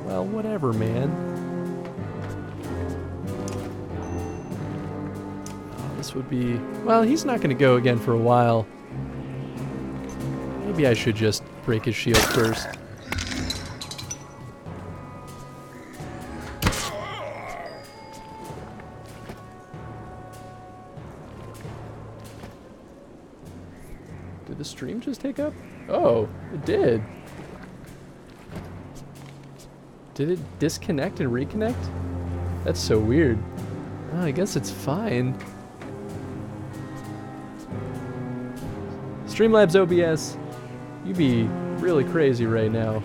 Well, whatever, man. Oh, this would be... Well, he's not going to go again for a while. Maybe I should just break his shield first. Did the stream just take up? Oh, it did. Did it disconnect and reconnect? That's so weird. Oh, I guess it's fine. Streamlabs OBS, you be really crazy right now.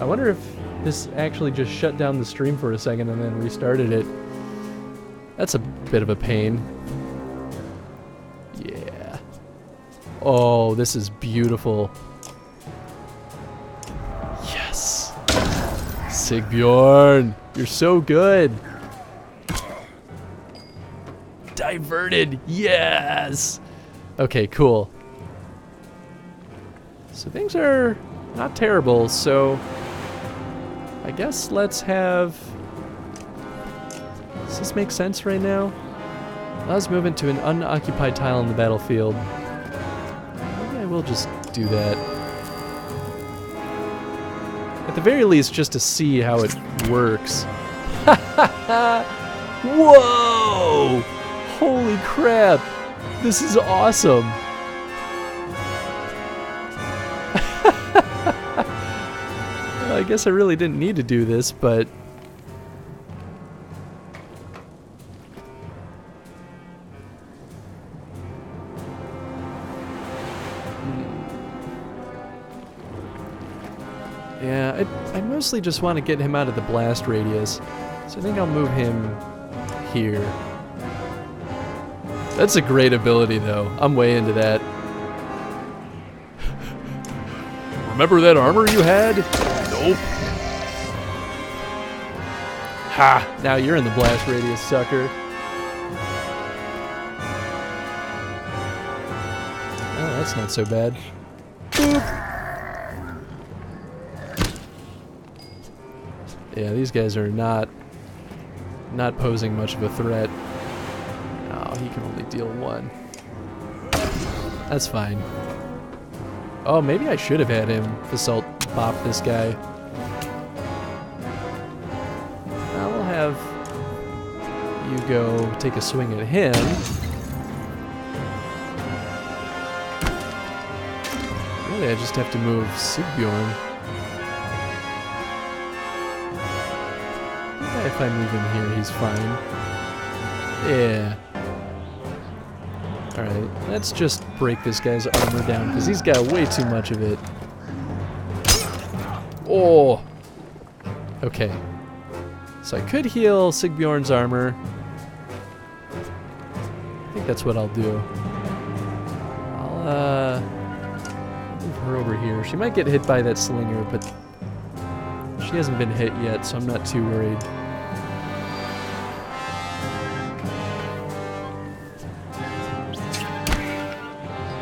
I wonder if this actually just shut down the stream for a second and then restarted it. That's a bit of a pain. Yeah. Oh, this is beautiful. Yes! Sigbjorn, you're so good! Diverted, yes! Okay, cool. So things are not terrible, so I guess let's have... Does this make sense right now? Let's move into an unoccupied tile on the battlefield. Maybe I will just do that. At the very least, just to see how it works. Whoa! Holy crap! This is awesome! Well, I guess I really didn't need to do this, but... Yeah, I mostly just want to get him out of the blast radius, so I think I'll move him here. That's a great ability, though. I'm way into that. Remember that armor you had? Nope. Ha! Now you're in the blast radius, sucker. Oh, that's not so bad. Boop. Yeah, these guys are not posing much of a threat. Oh, he can only deal one. That's fine. Oh, maybe I should have had him assault bop this guy. Now we'll have you go take a swing at him. Really, I just have to move Sigbjorn. If I move him here, he's fine. Yeah. Alright, let's just break this guy's armor down, because he's got way too much of it. Oh! Okay. So I could heal Sigbjorn's armor. I think that's what I'll do. I'll, move her over here. She might get hit by that slinger, but she hasn't been hit yet, so I'm not too worried.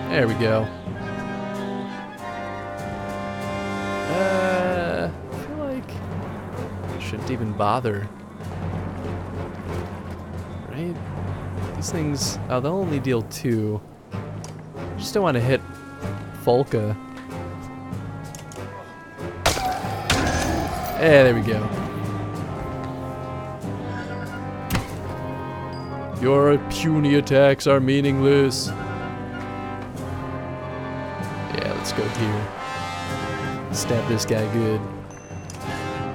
There we go. I feel like I shouldn't even bother. Right? These things, oh, they'll only deal 2. I just don't want to hit Folka. There we go. Your puny attacks are meaningless. Yeah, let's go here. Stab this guy good.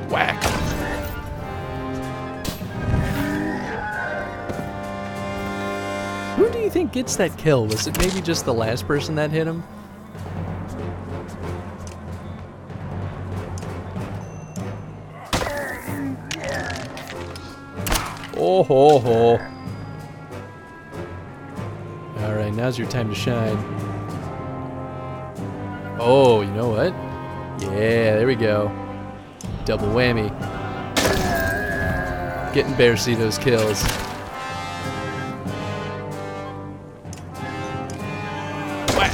Whack! Who do you think gets that kill? Was it maybe just the last person that hit him? Oh ho ho. Alright, now's your time to shine. Oh, you know what? Yeah, there we go. Double whammy. Getting Bear see those kills. Whack!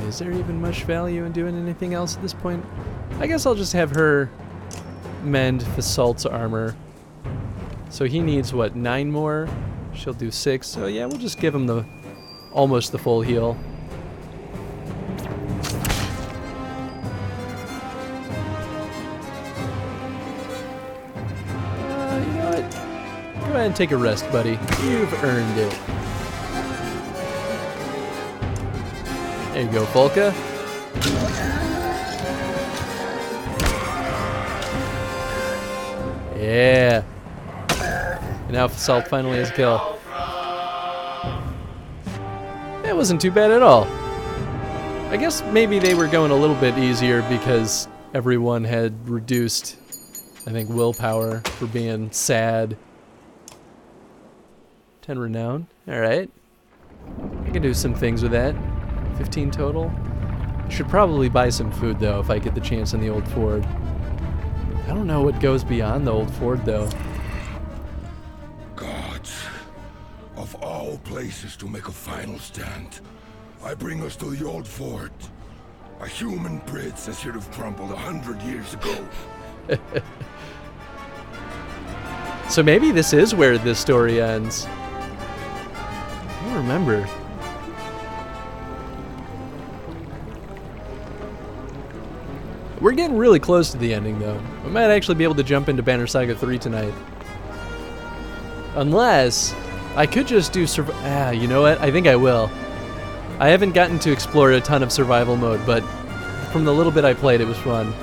Is there even much value in doing anything else at this point? I guess I'll just have her mend Fasalt's armor. So he needs, what, 9 more? She'll do 6. So yeah, we'll just give him almost the full heal. You know what? Go ahead and take a rest, buddy. You've earned it. There you go, Volka. Yeah. And now Fasalt finally has a kill. That wasn't too bad at all. I guess maybe they were going a little bit easier because everyone had reduced, I think, willpower for being sad. 10 renown. Alright. I can do some things with that. 15 total. I should probably buy some food, though, if I get the chance in the old fort. I don't know what goes beyond the old fort, though. Gods, of all places to make a final stand, I bring us to the old fort. A human bridge that should have crumbled 100 years ago. So maybe this is where this story ends. I don't remember. We're getting really close to the ending, though. We might actually be able to jump into Banner Saga 3 tonight. Unless, I could just do you know what? I think I will. I haven't gotten to explore a ton of survival mode, but from the little bit I played, it was fun.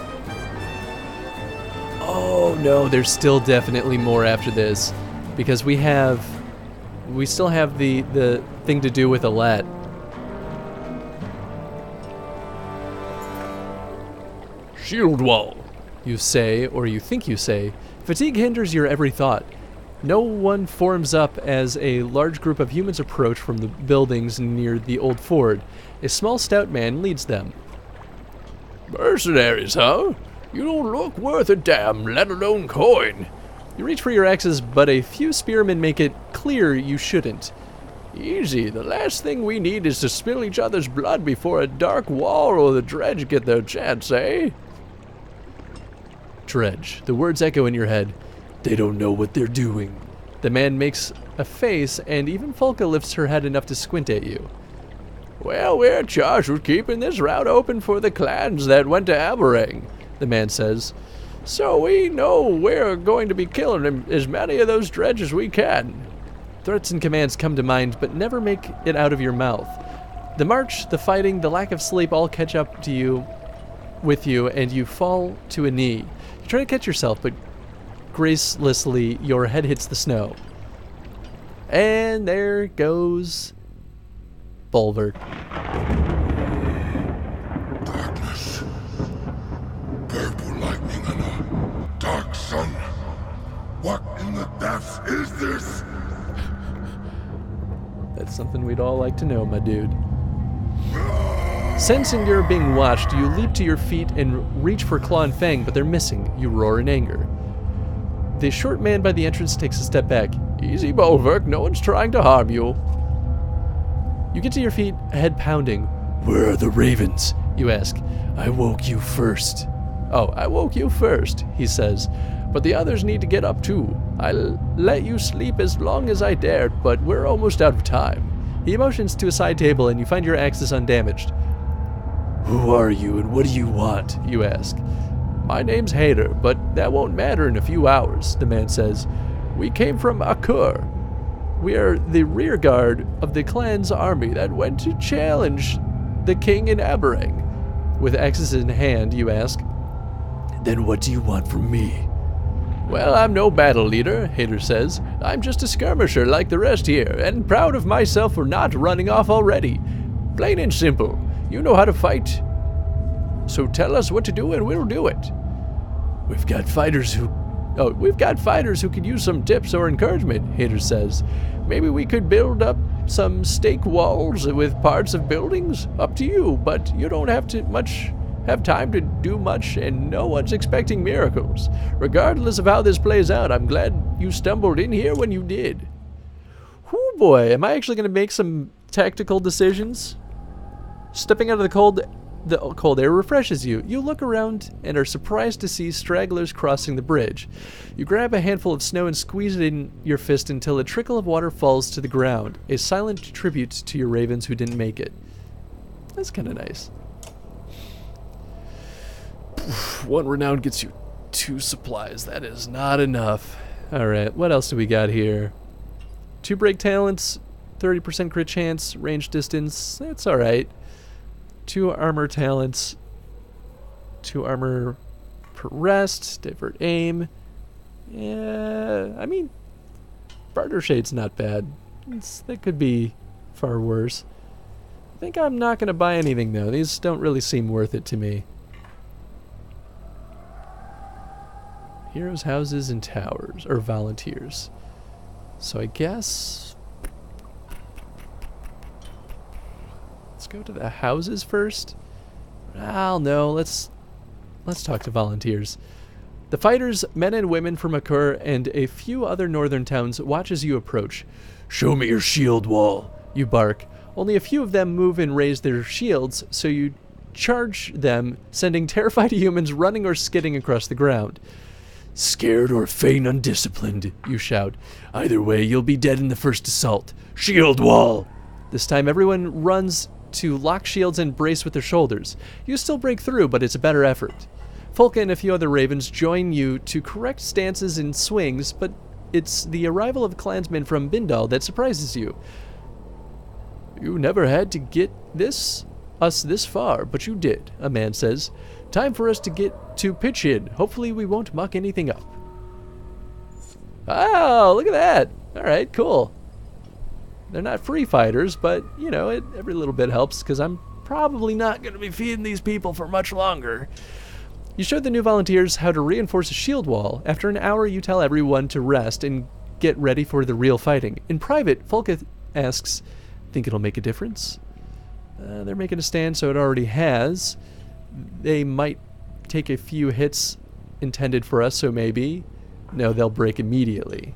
Oh no, there's still definitely more after this. Because we still have the thing to do with Alette. Shield wall, you say, or you think you say. Fatigue hinders your every thought. No one forms up as a large group of humans approach from the buildings near the old fort. A small, stout man leads them. Mercenaries, huh? You don't look worth a damn, let alone coin. You reach for your axes, but a few spearmen make it clear you shouldn't. Easy, the last thing we need is to spill each other's blood before a dark wall or the dredge get their chance, eh? Dredge. The words echo in your head. They don't know what they're doing. The man makes a face, and even Folka lifts her head enough to squint at you. Well, we're charged with keeping this route open for the clans that went to Aberang, the man says. So we know we're going to be killing as many of those dredge as we can. Threats and commands come to mind, but never make it out of your mouth. The march, the fighting, the lack of sleep all catch up to you, with you, and you fall to a knee. You try to catch yourself, but gracelessly your head hits the snow. And there goes Bulwark. Darkness. Purple lightning and a dark sun. What in the depths is this? That's something we'd all like to know, my dude. Sensing you're being watched, you leap to your feet and reach for Claw and Fang, but they're missing. You roar in anger. The short man by the entrance takes a step back. Easy, Bulwark. No one's trying to harm you. You get to your feet, head pounding. Where are the ravens? You ask. I woke you first. Oh, I woke you first, he says. But the others need to get up too. I'll let you sleep as long as I dared, but we're almost out of time. He motions to a side table and you find your axes undamaged. Who are you and what do you want? You ask. My name's Hader, but that won't matter in a few hours, the man says. We came from Akur. We are the rear guard of the clan's army that went to challenge the king in Aberang. With axes in hand, you ask. Then what do you want from me? Well, I'm no battle leader, Hader says. I'm just a skirmisher like the rest here, and proud of myself for not running off already. Plain and simple. You know how to fight. So tell us what to do and we'll do it. We've got fighters who could use some tips or encouragement, Hader says. Maybe we could build up some stake walls with parts of buildings. Up to you, but you don't have time to do much, and no one's expecting miracles. Regardless of how this plays out, I'm glad you stumbled in here when you did. Whoo boy, am I actually going to make some tactical decisions? Stepping out of the cold air refreshes you. You look around and are surprised to see stragglers crossing the bridge. You grab a handful of snow and squeeze it in your fist until a trickle of water falls to the ground, a silent tribute to your ravens who didn't make it. That's kind of nice. One renown gets you 2 supplies. That is not enough. Alright, what else do we got here? 2 break talents, 30% crit chance, range distance. That's alright. 2 armor talents, 2 armor per rest, divert aim. Yeah, I mean, Barter Shade's not bad. That could be far worse. I think I'm not going to buy anything though. These don't really seem worth it to me. Heroes, houses, and towers, or volunteers. So I guess... let's go to the houses first. Well, no, let's talk to volunteers. The fighters, men and women from Akur and a few other northern towns, watch as you approach. "Show me your shield wall," you bark. Only a few of them move and raise their shields, so you charge them, sending terrified humans running or skidding across the ground. "Scared or feign undisciplined," you shout. "Either way, you'll be dead in the first assault. Shield wall!" This time everyone runs to lock shields and brace with their shoulders. You still break through, but it's a better effort. Folka and a few other ravens join you to correct stances and swings, but it's the arrival of clansmen from Bindal that surprises you. "You never had to get us this far, but you did," a man says. "Time for us to get to pitch in. Hopefully we won't muck anything up." Oh, look at that. Alright, cool. They're not free fighters, but, you know, every little bit helps, because I'm probably not going to be feeding these people for much longer. You show the new volunteers how to reinforce a shield wall. After an hour, you tell everyone to rest and get ready for the real fighting. In private, Folka asks, "Think it'll make a difference?" They're making a stand, so it already has. They might take a few hits intended for us, so maybe. No, they'll break immediately.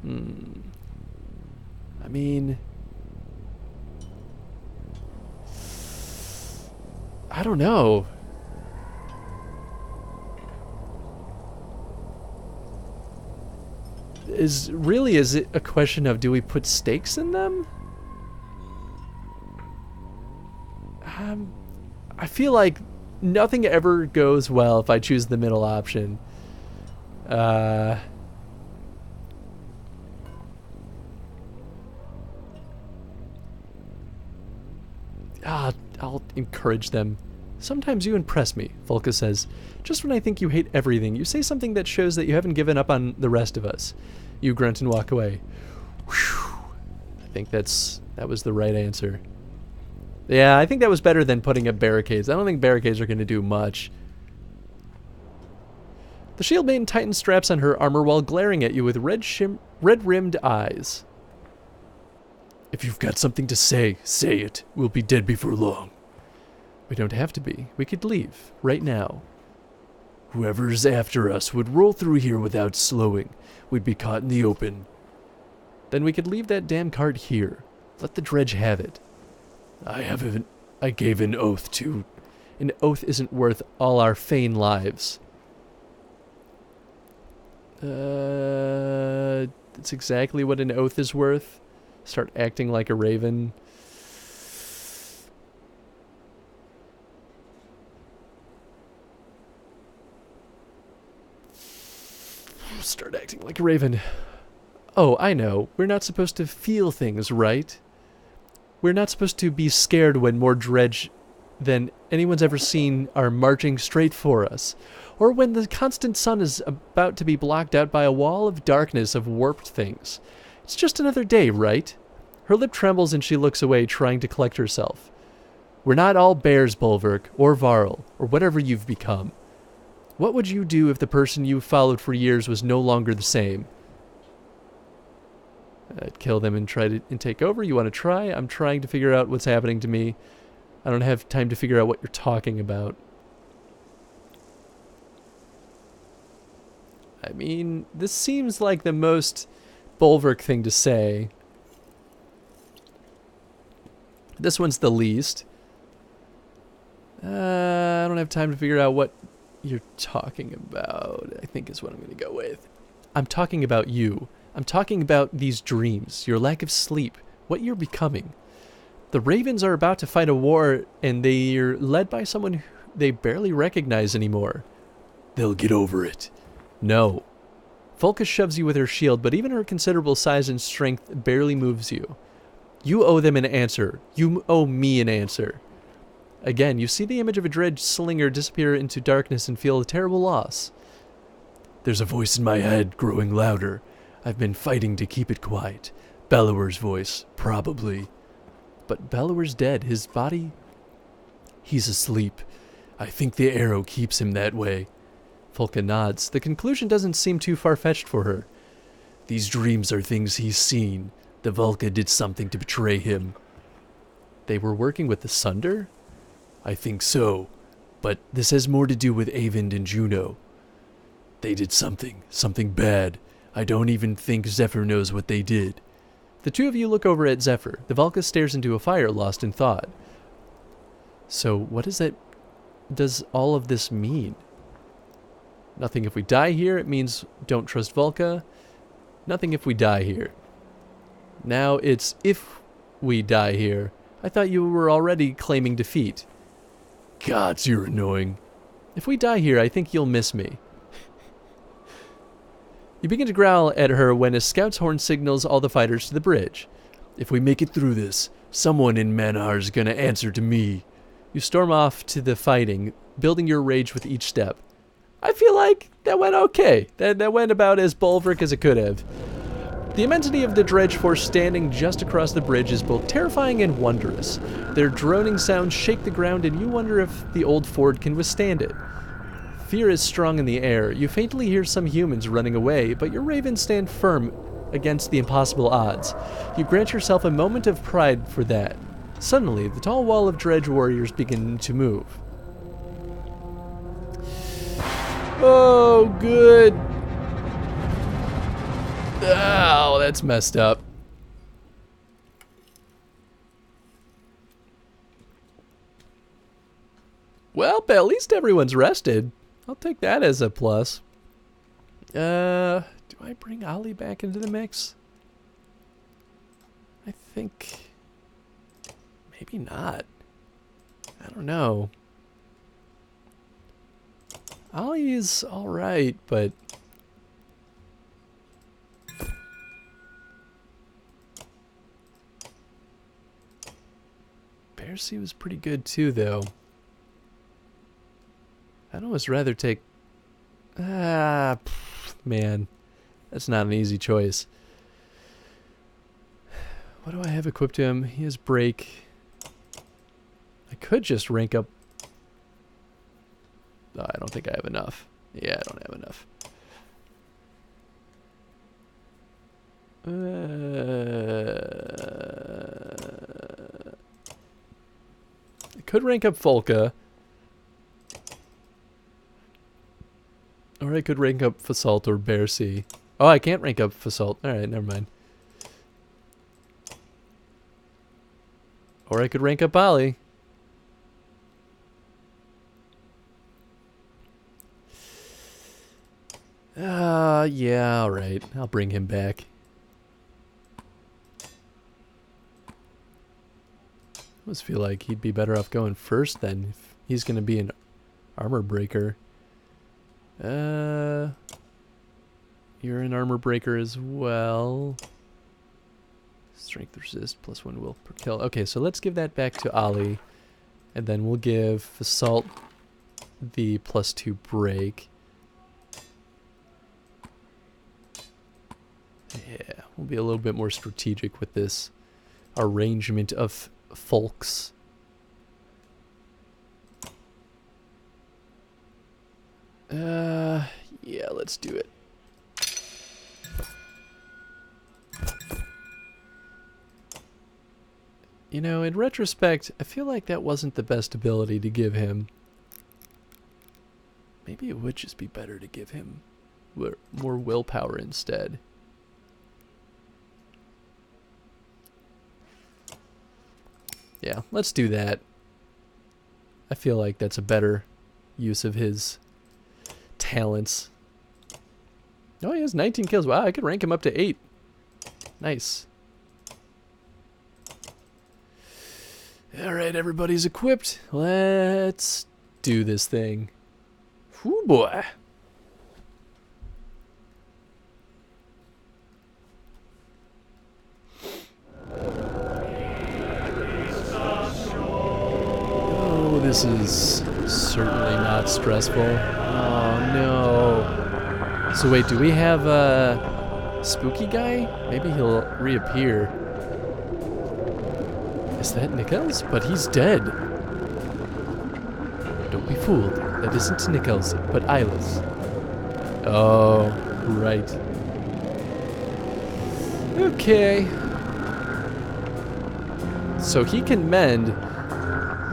I mean... I don't know. Is it a question of, do we put stakes in them? I feel like nothing ever goes well if I choose the middle option. I'll encourage them. "Sometimes you impress me," Folka says. "Just when I think you hate everything, you say something that shows that you haven't given up on the rest of us." You grunt and walk away. Whew. I think that was the right answer. Yeah, I think that was better than putting up barricades. I don't think barricades are going to do much. The shield maiden tightens straps on her armor while glaring at you with red-rimmed eyes. "If you've got something to say, say it. We'll be dead before long." "We don't have to be. We could leave, right now." "Whoever's after us would roll through here without slowing. We'd be caught in the open." "Then we could leave that damn cart here. Let the dredge have it." I gave an oath to... An oath isn't worth all our Fane lives." That's exactly what an oath is worth. Start acting like a raven. Start acting like a raven. "Oh, I know. We're not supposed to feel things, right? We're not supposed to be scared when more dredge than anyone's ever seen are marching straight for us. Or when the constant sun is about to be blocked out by a wall of darkness of warped things. It's just another day, right?" Her lip trembles and she looks away, trying to collect herself. "We're not all bears, Bulwark, or Varl, or whatever you've become. What would you do if the person you followed for years was no longer the same?" "I'd kill them and try to take over. You want to try?" "I'm trying to figure out what's happening to me. I don't have time to figure out what you're talking about." I mean, this seems like the most Bulwark thing to say. This one's the least. I don't have time to figure out what you're talking about, I think is what I'm going to go with. I'm talking about you. I'm talking about these dreams, your lack of sleep, what you're becoming. The Ravens are about to fight a war, and they're led by someone who they barely recognize anymore. They'll get over it. No. Volka shoves you with her shield, but even her considerable size and strength barely moves you. You owe them an answer. You owe me an answer. Again, you see the image of a dredge slinger disappear into darkness and feel a terrible loss. There's a voice in my head growing louder. I've been fighting to keep it quiet. Bellower's voice, probably. But Bellower's dead. His body... He's asleep. I think the arrow keeps him that way. Volka nods. The conclusion doesn't seem too far-fetched for her. These dreams are things he's seen. The Volka did something to betray him. They were working with the Sunder? I think so. But this has more to do with Avind and Juno. They did something bad. I don't even think Zephyr knows what they did. The two of you look over at Zephyr. The Volka stares into a fire, lost in thought. So what does all of this mean? Nothing if we die here. It means don't trust Volka. Nothing if we die here. Now it's if we die here. I thought you were already claiming defeat. Gods, you're annoying. If we die here, I think you'll miss me. You begin to growl at her when a scout's horn signals all the fighters to the bridge. If we make it through this, someone in Manhar's gonna answer to me. You storm off to the fighting, building your rage with each step. I feel like that went okay. That went about as Bulwark as it could have. The immensity of the dredge force standing just across the bridge is both terrifying and wondrous. Their droning sounds shake the ground, and you wonder if the old fort can withstand it. Fear is strong in the air. You faintly hear some humans running away, but your ravens stand firm against the impossible odds. You grant yourself a moment of pride for that. Suddenly, the tall wall of dredge warriors begin to move. Oh, good. Oh, that's messed up. Well, but at least everyone's rested. I'll take that as a plus. Do I bring Ali back into the mix? I think... maybe not. I don't know. Ali's alright, but... Percy was pretty good too, though. I'd almost rather take... man. That's not an easy choice. What do I have equipped to him? He has break. I could just rank up... Oh, I don't think I have enough. Yeah, I don't have enough. I could rank up Volka. Or I could rank up Fasalt or Bercy. Oh, I can't rank up Fasalt. Alright, never mind. Or I could rank up Ali. Yeah, alright. I'll bring him back. I almost feel like he'd be better off going first then, if he's going to be an armor breaker. You're an armor breaker as well. Strength resist plus 1 will per kill. Okay, so let's give that back to Ali. And then we'll give Assault the plus 2 break. Yeah, we'll be a little bit more strategic with this arrangement of folks. Yeah, let's do it. You know, in retrospect, I feel like that wasn't the best ability to give him. Maybe it would just be better to give him more willpower instead. Yeah, let's do that. I feel like that's a better use of his talents. Oh, he has 19 kills. Wow, I could rank him up to 8. Nice. Alright, everybody's equipped. Let's do this thing. Whoo boy. Oh, this is certainly not stressful. Oh no. So wait, do we have a spooky guy? Maybe he'll reappear. Is that Nichols? But he's dead. Don't be fooled. That isn't Nichols, but Ilis. Oh, right. Okay. So he can mend.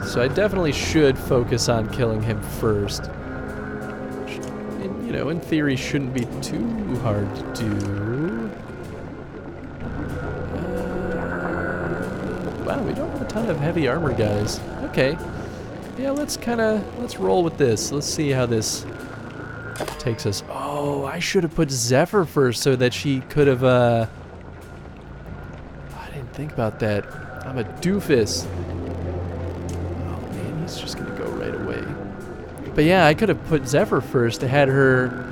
So I definitely should focus on killing him first. Which, you know, in theory shouldn't be too hard to do. Wow, we don't have a ton of heavy armor guys. Okay. Yeah, let's roll with this. Let's see how this takes us. Oh, I should have put Zephyr first so that she could have, I didn't think about that. I'm a doofus. Oh man, he's just gonna go right away. But yeah, I could have put Zephyr first to had her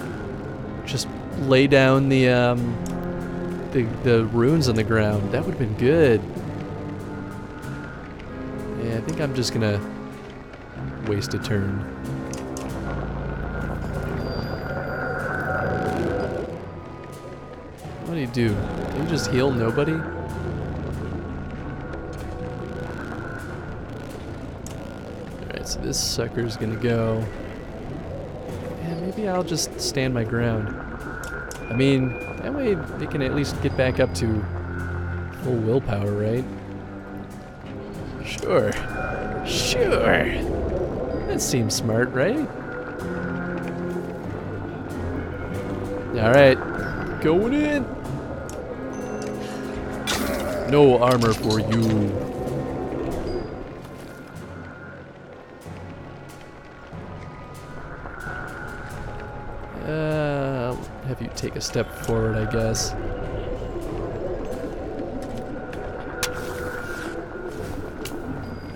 just lay down the runes on the ground. That would have been good. Yeah, I think I'm just gonna waste a turn. What do you do? Do you just heal nobody? Alright, so this sucker's gonna go. Yeah, maybe I'll just stand my ground. I mean, that way they can at least get back up to full willpower, right? Sure. Sure. That seems smart, right? Alright. Going in. No armor for you. I'll have you take a step forward, I guess.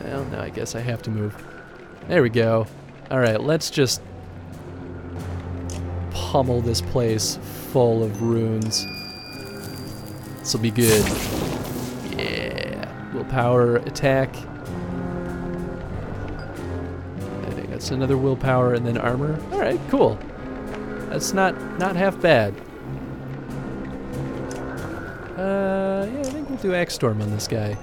Well, now I guess I have to move. There we go. Alright, let's just pummel this place full of runes. This'll be good. Yeah. Willpower attack. I think that's another willpower and then armor. Alright, cool. That's not half bad. Yeah, I think we'll do Axe Storm on this guy.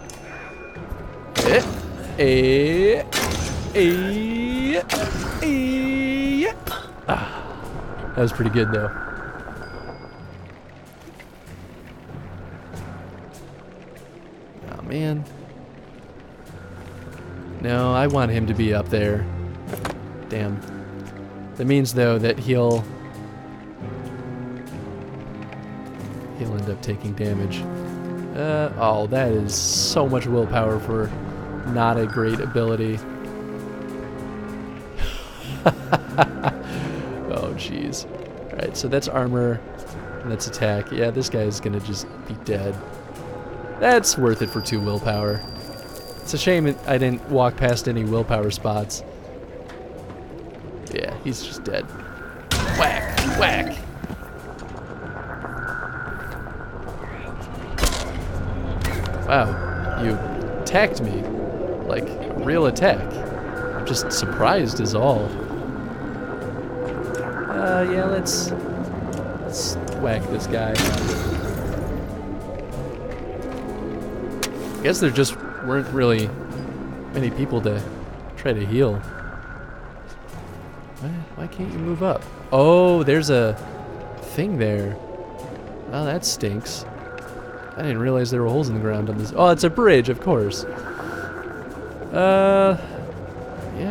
That was pretty good though. Oh man. No, I want him to be up there. Damn. That means though that he'll end up taking damage. Oh, that is so much willpower for not a great ability. Oh, jeez. Alright, so that's armor, and that's attack. Yeah, this guy's gonna just be dead. That's worth it for 2 willpower. It's a shame I didn't walk past any willpower spots. Yeah, he's just dead. Whack! Whack! Wow, you attacked me. Like, a real attack. I'm just surprised is all. Yeah, let's whack this guy. I guess there just weren't really many people to try to heal. Why can't you move up? Oh, there's a thing there. Oh, that stinks. I didn't realize there were holes in the ground on this. Oh, it's a bridge, of course. Yeah,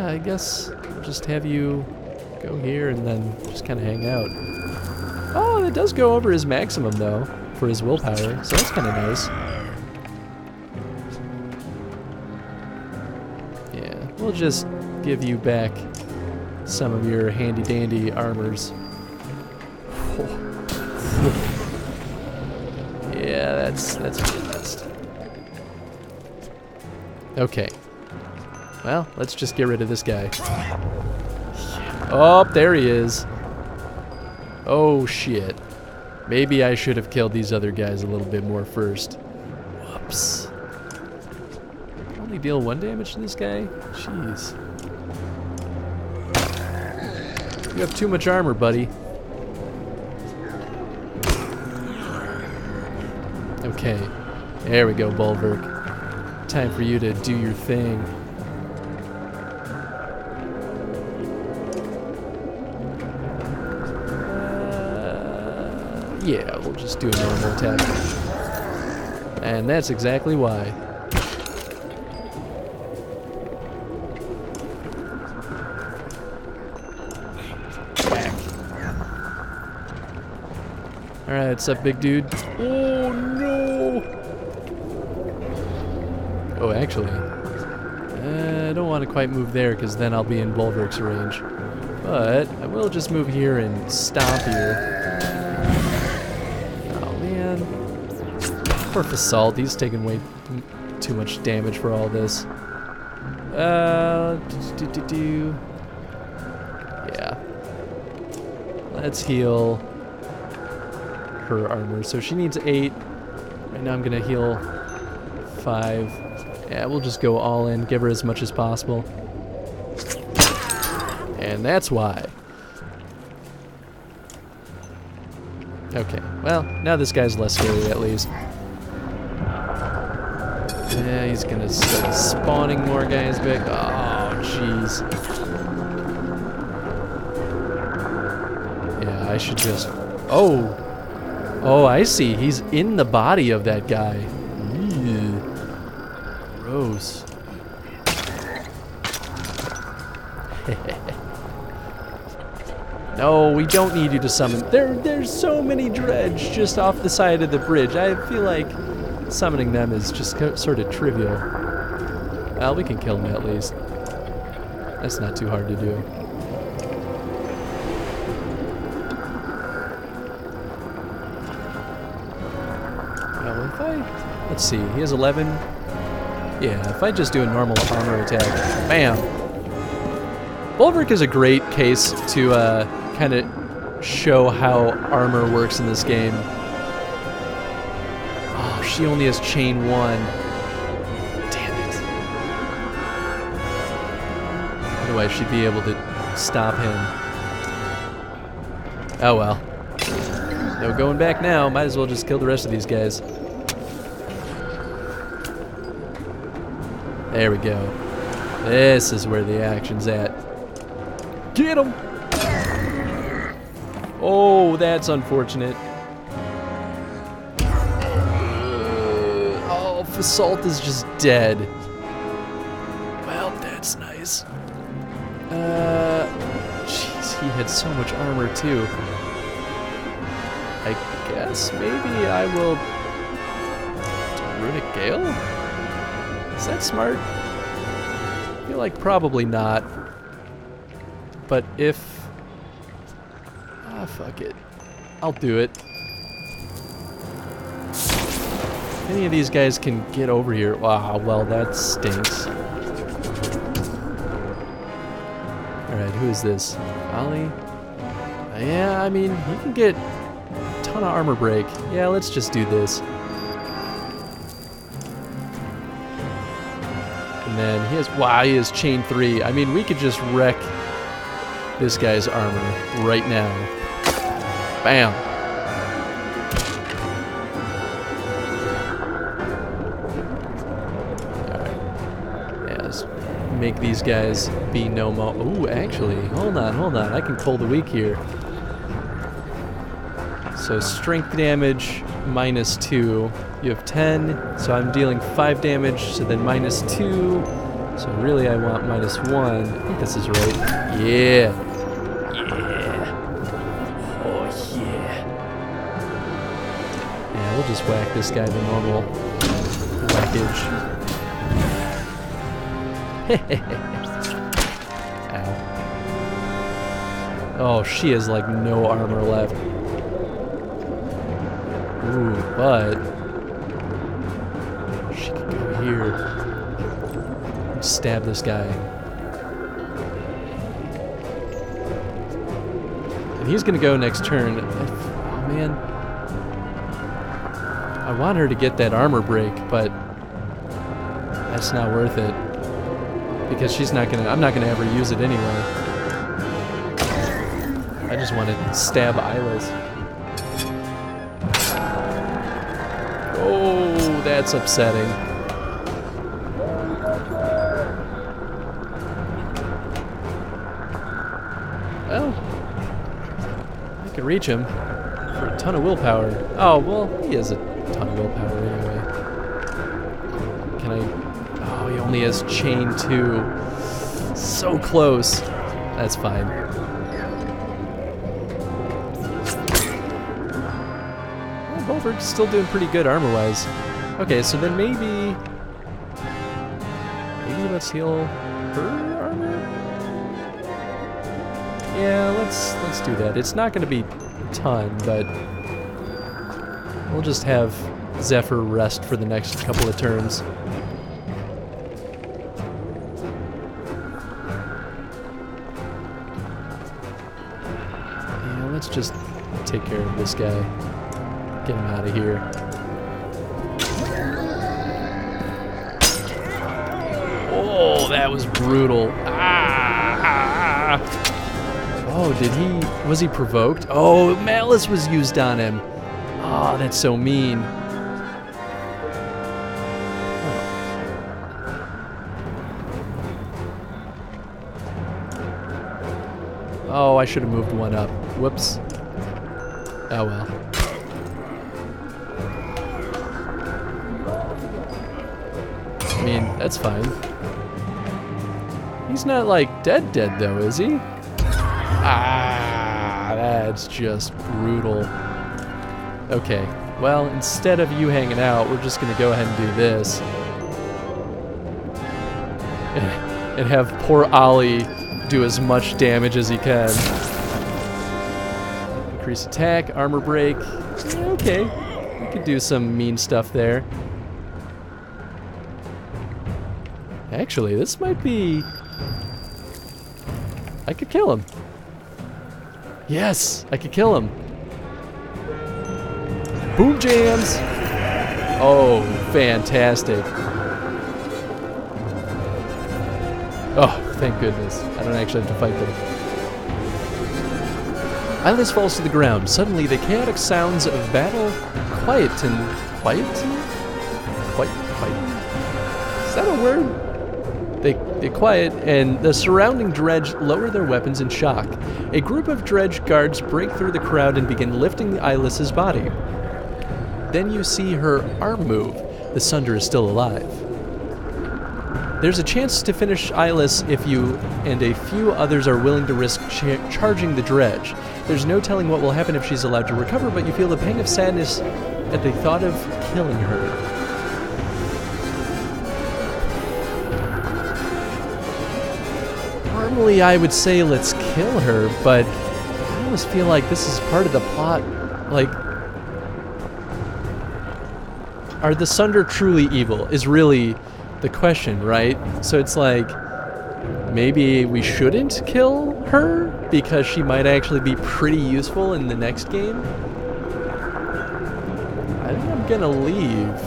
I guess I'll just have you go here and then just kind of hang out. Oh, it does go over his maximum, though, for his willpower, so that's kind of nice. we'll just give you back some of your handy-dandy armors. Yeah, that's a bit messed. Okay. Well, let's just get rid of this guy. Oh, there he is. Oh, shit. Maybe I should have killed these other guys a little bit more first. Whoops. Only deal 1 damage to this guy? Jeez. You have too much armor, buddy. Okay. There we go, Bulwark. Time for you to do your thing. Yeah, we'll just do a normal attack. And that's exactly why. Alright, what's up, big dude? Oh, no! Oh, actually, I don't want to quite move there, because then I'll be in Bulwark's range. But I will just move here and stomp here. Oh, man. Poor Assault, he's taking way too much damage for all this. Yeah. Let's heal her armor. So she needs 8. Right now I'm gonna heal 5. Yeah, we'll just go all in, give her as much as possible. And that's why. Okay, well, now this guy's less scary at least. Yeah, he's gonna start spawning more guys back. Oh, jeez. Yeah, I should just... Oh! Oh, I see. He's in the body of that guy. Ew. Gross. No, we don't need you to summon. There's so many dredge just off the side of the bridge. I feel like summoning them is just sort of trivial. Well, we can kill them at least. That's not too hard to do. Let's see, he has 11. Yeah, if I just do a normal armor attack, bam! Bulwark is a great case to kind of show how armor works in this game. Oh, she only has chain 1. Damn it. Otherwise, she'd be able to stop him. Oh well. No going back now, might as well just kill the rest of these guys. There we go. This is where the action's at. Get him! Oh, that's unfortunate. Oh, Assault is just dead. Well, that's nice. Jeez, he had so much armor too. I guess maybe I will... Runic Gale? Is that smart? I feel like probably not. But if... Ah, fuck it. I'll do it. If any of these guys can get over here... Wow, well, that stinks. Alright, who is this? Ollie? Yeah, I mean, he can get a ton of armor break. Yeah, let's just do this. And then he has, wow, he has chain 3. I mean, we could just wreck this guy's armor right now. Bam. Alright. Yeah, let's make these guys be no more. Ooh, actually, hold on. I can pull the weak here. So strength damage, -2. You have 10, so I'm dealing 5 damage, so then -2. So really I want -1. I think this is right. Yeah. Oh yeah. Yeah, we'll just whack this guy the normal whackage. Oh, she has like no armor left. Ooh, but she can go here. Stab this guy. And he's gonna go next turn. Oh man. I want her to get that armor break, but that's not worth it. Because I'm not gonna ever use it anyway. I just want to stab Isla's. Oh, that's upsetting. Well, I can reach him for a ton of willpower. Oh, well, he has a ton of willpower anyway. Can I... Oh, he only has chain 2. So close. That's fine. Well, Bulwark's still doing pretty good armor-wise. Okay, so then maybe let's heal her armor? Yeah, let's do that. It's not going to be a ton, but we'll just have Zephyr rest for the next couple of turns. Yeah, let's just take care of this guy. Get him out of here. Oh, that was brutal. Ah! Oh, was he provoked? Oh, malice was used on him. Oh, that's so mean. Oh, I should have moved one up. Whoops. Oh well. I mean, that's fine. He's not like dead though, is he? Ah, that's just brutal. Okay, well, instead of you hanging out, we're just gonna go ahead and do this. And have poor Ollie do as much damage as he can. Increase attack, armor break. Okay, we could do some mean stuff there. Actually, this might be... I could kill him. Yes, I could kill him. Boom jams! Oh, fantastic. Oh, thank goodness. I don't actually have to fight them. Ilis falls to the ground. Suddenly, the chaotic sounds of battle quieten. Quiet? Is that a word? They quiet, and the surrounding dredge lower their weapons in shock. A group of dredge guards break through the crowd and begin lifting Ilis's body. Then you see her arm move. The Sunder is still alive. There's a chance to finish Ilis if you and a few others are willing to risk charging the dredge. There's no telling what will happen if she's allowed to recover, but you feel the pang of sadness at the thought of killing her. Normally I would say let's kill her, but I almost feel like this is part of the plot. Like, are the Sunder truly evil is really the question, right? So it's like, maybe we shouldn't kill her because she might actually be pretty useful in the next game? I think I'm gonna leave.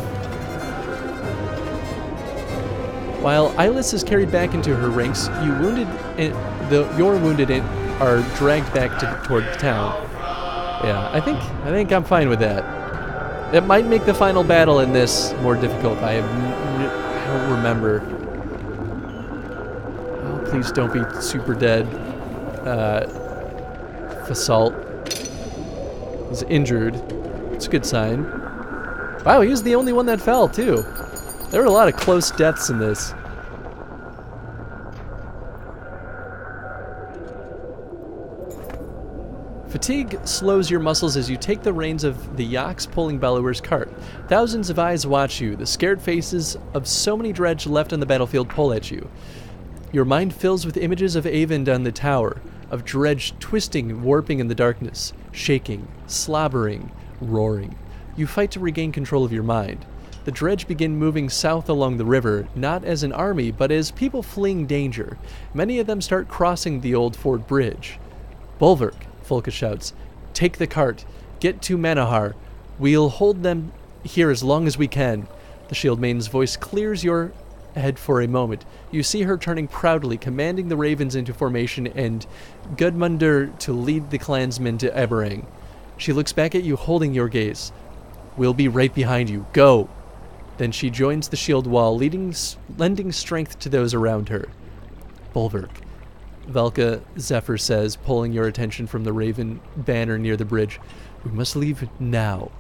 While Ilis is carried back into her ranks, your wounded are dragged back toward the town. Yeah, I think I'm fine with that. It might make the final battle in this more difficult. I don't remember. Oh, please don't be super dead. Fasalt is injured. It's a good sign. Wow, he was the only one that fell, too. There were a lot of close deaths in this. Fatigue slows your muscles as you take the reins of the Yachts pulling Bellower's cart. Thousands of eyes watch you. The scared faces of so many dredge left on the battlefield pull at you. Your mind fills with images of Avend on the tower, of dredge twisting, warping in the darkness, shaking, slobbering, roaring. You fight to regain control of your mind. The dredge begin moving south along the river, not as an army, but as people fleeing danger. Many of them start crossing the old fort bridge. Bulwark, Folka shouts. Take the cart. Get to Manahar. We'll hold them here as long as we can. The Shield Maiden's voice clears your head for a moment. You see her turning proudly, commanding the ravens into formation and Gudmundur to lead the clansmen to Eberang. She looks back at you, holding your gaze. We'll be right behind you. Go! Then she joins the shield wall, lending strength to those around her. Bulwark, Velka Zephyr says, pulling your attention from the raven banner near the bridge. We must leave now.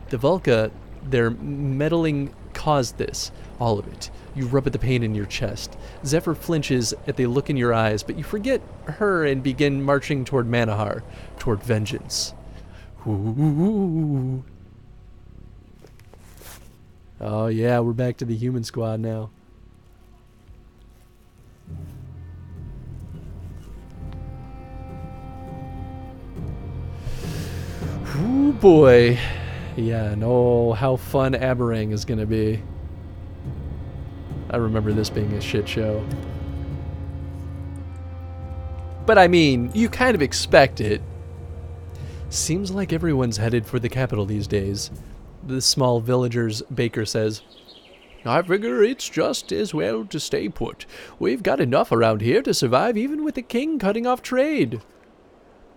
The Velka, their meddling, caused this. All of it. You rub at the pain in your chest. Zephyr flinches at the look in your eyes, but you forget her and begin marching toward Manahar, toward vengeance. Ooh. Oh yeah, we're back to the human squad now. Ooh boy. Yeah, no, how fun Aberang is gonna be. I remember this being a shit show. But I mean, you kind of expect it. Seems like everyone's headed for the capital these days. The small villager's baker says, I figure it's just as well to stay put. We've got enough around here to survive even with the king cutting off trade.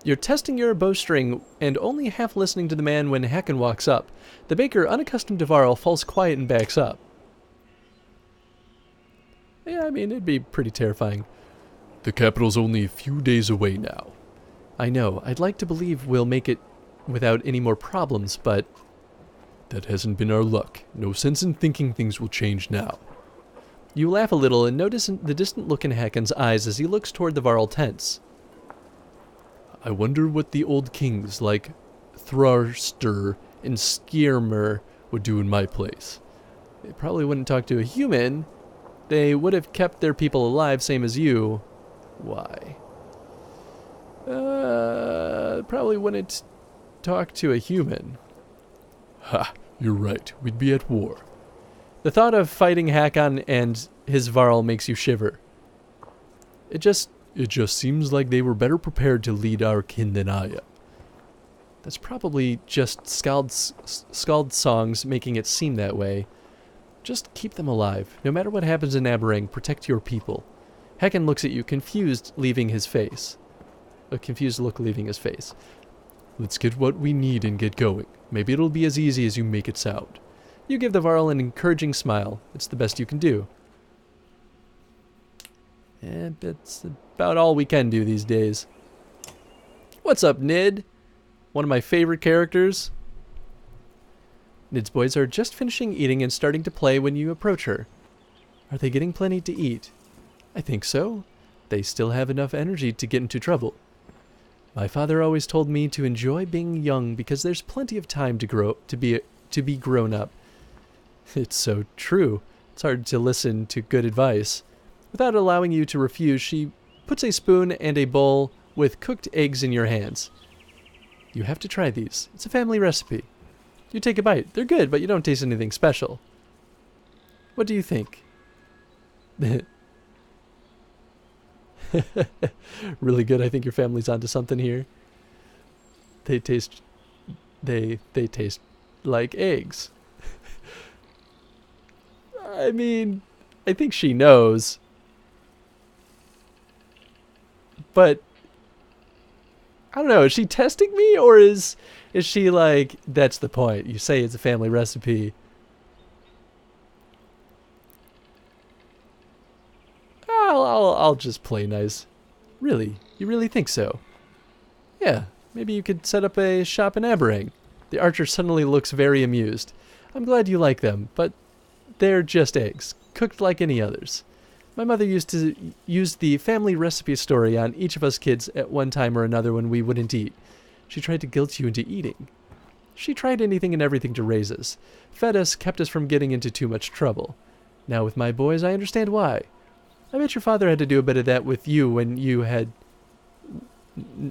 You're testing your bowstring and only half listening to the man when Hacken walks up. The baker, unaccustomed to Varl, falls quiet and backs up. Yeah, I mean, it'd be pretty terrifying. The capital's only a few days away now. I know. I'd like to believe we'll make it without any more problems, but that hasn't been our luck. No sense in thinking things will change now. You laugh a little and notice the distant look in Hacken's eyes as he looks toward the Varl tents. I wonder what the old kings like Thrarster and Skiermer would do in my place. They probably wouldn't talk to a human. They would have kept their people alive, same as you. Why? Probably wouldn't talk to a human. Ha! You're right. We'd be at war. The thought of fighting Hakon and his Varl makes you shiver. It just seems like they were better prepared to lead our kin than I am. That's probably just Skald songs making it seem that way. Just keep them alive. No matter what happens in Aberang, protect your people. Hacken looks at you, confused, leaving his face. A confused look leaving his face. Let's get what we need and get going. Maybe it'll be as easy as you make it sound. You give the Varl an encouraging smile. It's the best you can do. And that's about all we can do these days. What's up, Nid? One of my favorite characters. Nid's boys are just finishing eating and starting to play when you approach her. Are they getting plenty to eat? I think so. They still have enough energy to get into trouble. My father always told me to enjoy being young because there's plenty of time to be grown up. It's so true. It's hard to listen to good advice. Without allowing you to refuse, she puts a spoon and a bowl with cooked eggs in your hands. You have to try these. It's a family recipe. You take a bite. They're good, but you don't taste anything special. What do you think? Really good. I think your family's onto something here. They taste like eggs. I mean, I think she knows. But I don't know, is she testing me, or is she like, that's the point? You say it's a family recipe. I'll just play nice. Really? You really think so? Yeah, maybe you could set up a shop in Aberang. The archer suddenly looks very amused. I'm glad you like them, but they're just eggs, cooked like any others. My mother used to use the family recipe story on each of us kids at one time or another when we wouldn't eat. She tried to guilt you into eating. She tried anything and everything to raise us. Fed us, kept us from getting into too much trouble. Now with my boys, I understand why. I bet your father had to do a bit of that with you when you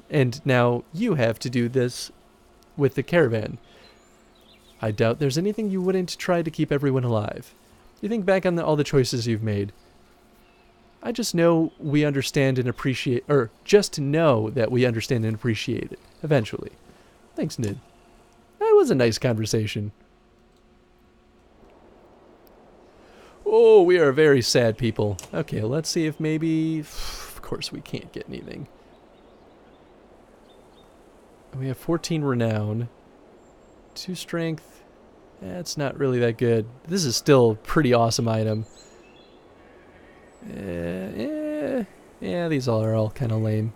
and now you have to do this with the caravan. I doubt there's anything you wouldn't try to keep everyone alive. You think back on all the choices you've made. I just know we understand and appreciate, or just know that we understand and appreciate it, eventually. Thanks, Nid. That was a nice conversation. Oh, we are very sad people. Okay, let's see if maybe... Of course we can't get anything. We have 14 renown. 2 strength. That's not really that good. This is still a pretty awesome item. Yeah, these all are all kind of lame.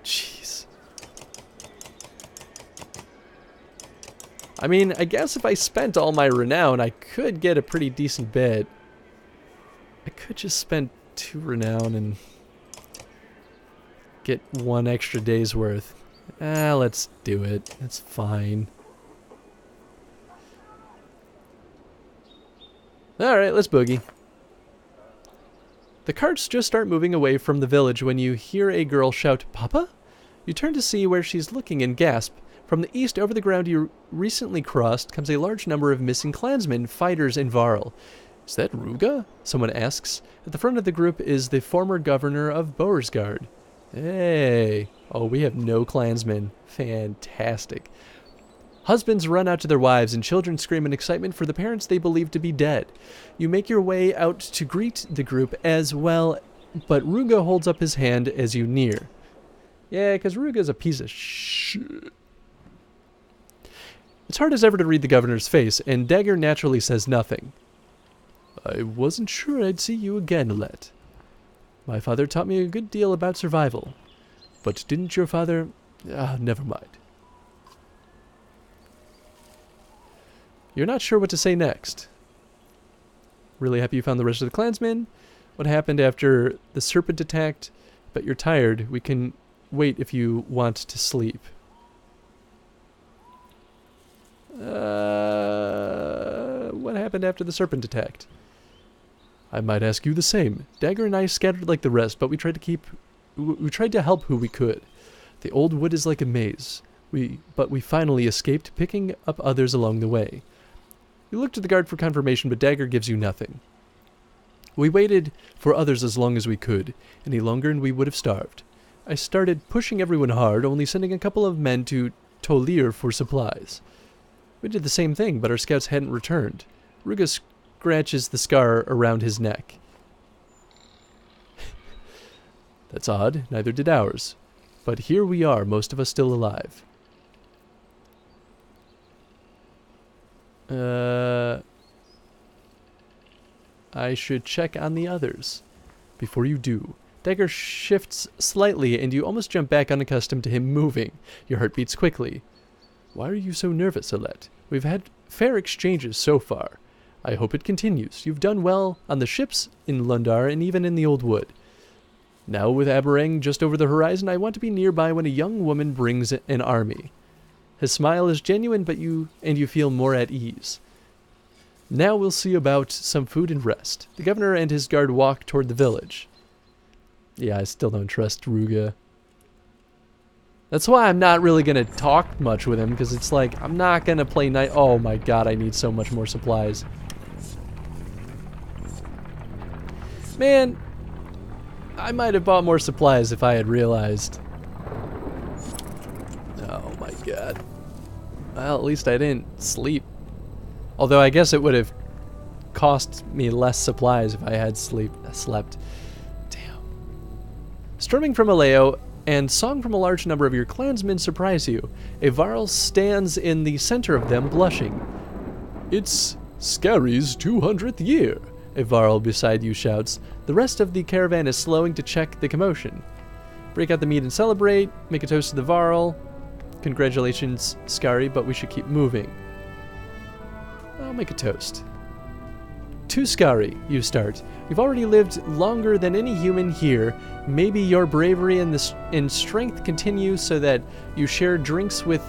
Jeez. I mean, I guess if I spent all my renown, I could get a pretty decent bit. I could just spend 2 renown and get 1 extra day's worth. Let's do it. That's fine. Alright, let's boogie. The carts just start moving away from the village when you hear a girl shout, "Papa?" You turn to see where she's looking and gasp. From the east, over the ground you recently crossed, comes a large number of missing clansmen, fighters, and Varl. Is that Ruga? Someone asks. At the front of the group is the former governor of Boersgard. Hey. Oh, we have no clansmen. Fantastic. Husbands run out to their wives and children scream in excitement for the parents they believe to be dead. You make your way out to greet the group as well, but Ruga holds up his hand as you near. Yeah, because Ruga's a piece of shit. It's hard as ever to read the governor's face, and Dagger naturally says nothing. I wasn't sure I'd see you again, Let. My father taught me a good deal about survival. But didn't your father... never mind. You're not sure what to say next. Really happy you found the rest of the clansmen. What happened after the serpent attacked? But you're tired. We can wait if you want to sleep. What happened after the serpent attacked? I might ask you the same. Dagger and I scattered like the rest, but we tried to help who we could. The old wood is like a maze. But we finally escaped, picking up others along the way. You look to the guard for confirmation, but Dagger gives you nothing. We waited for others as long as we could. Any longer and we would have starved. I started pushing everyone hard, only sending a couple of men to Tolir for supplies. We did the same thing, but our scouts hadn't returned. Ruga scratches the scar around his neck. That's odd. Neither did ours. But here we are, most of us still alive. I should check on the others. Before you do, Dagger shifts slightly and you almost jump back unaccustomed to him moving. Your heart beats quickly. Why are you so nervous, Alette? We've had fair exchanges so far. I hope it continues. You've done well on the ships, in Lundar, and even in the Old Wood. Now with Aberang just over the horizon, I want to be nearby when a young woman brings an army. His smile is genuine, but you feel more at ease. Now we'll see about some food and rest. The governor and his guard walk toward the village. Yeah, I still don't trust Ruga. That's why I'm not really going to talk much with him, because it's like, I'm not going to play night. Oh my god, I need so much more supplies. Man, I might have bought more supplies if I had realized. Oh my god. Well, at least I didn't sleep. Although I guess it would have cost me less supplies if I had slept. Damn. Storming from Aleo and song from a large number of your clansmen surprise you. A Varl stands in the center of them, blushing. It's Scary's 200th year, a Varl beside you shouts. The rest of the caravan is slowing to check the commotion. Break out the meat and celebrate. Make a toast to the Varl. Congratulations, Scary, but we should keep moving. I'll make a toast. To Scary, you start. You've already lived longer than any human here. Maybe your bravery and strength continue so that you share drinks with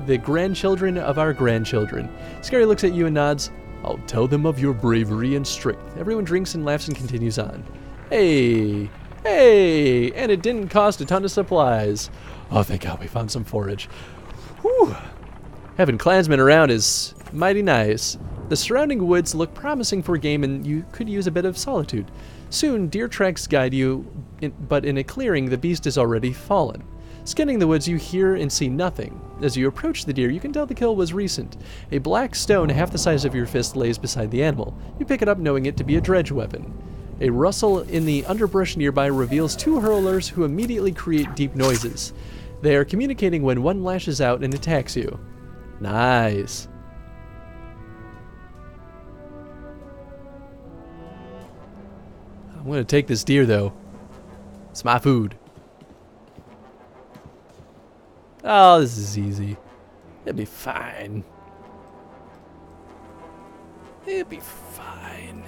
the grandchildren of our grandchildren. Scary looks at you and nods. I'll tell them of your bravery and strength. Everyone drinks and laughs and continues on. Hey, Hey, and it didn't cost a ton of supplies. Oh, thank God we found some forage. Whew. Having clansmen around is mighty nice. The surrounding woods look promising for game, and you could use a bit of solitude. Soon, deer tracks guide you, but in a clearing, the beast is already fallen. Scanning the woods, you hear and see nothing. As you approach the deer, you can tell the kill was recent. A black stone half the size of your fist lays beside the animal. You pick it up, knowing it to be a dredge weapon. A rustle in the underbrush nearby reveals two hurlers who immediately create deep noises. They are communicating when one lashes out and attacks you. Nice. I'm going to take this deer, though. It's my food. Oh, this is easy. It'll be fine. It'll be fine.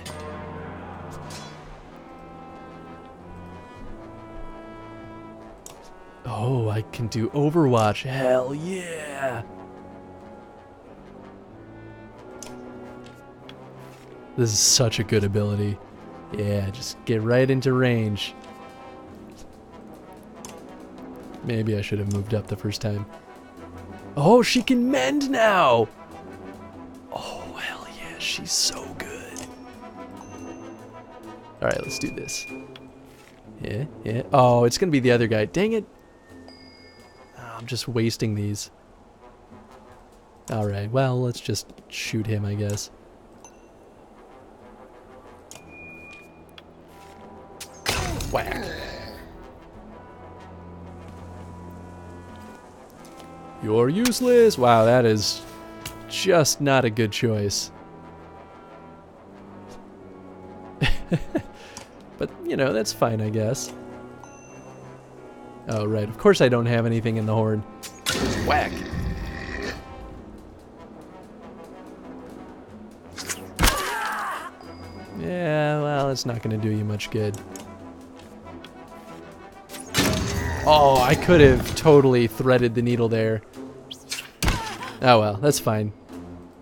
Oh, I can do Overwatch. Hell yeah. This is such a good ability. Yeah, just get right into range. Maybe I should have moved up the first time. Oh, she can mend now! Oh, hell yeah, she's so good. Alright, let's do this. Yeah, yeah. Oh, it's gonna be the other guy. Dang it. Oh, I'm just wasting these. Alright, well, let's just shoot him, I guess. Whack. You're useless. Wow, that is just not a good choice. But, you know, that's fine, I guess. Oh, right. Of course I don't have anything in the horn. Whack. Yeah, well, it's not going to do you much good. Oh, I could have totally threaded the needle there. Oh well, that's fine.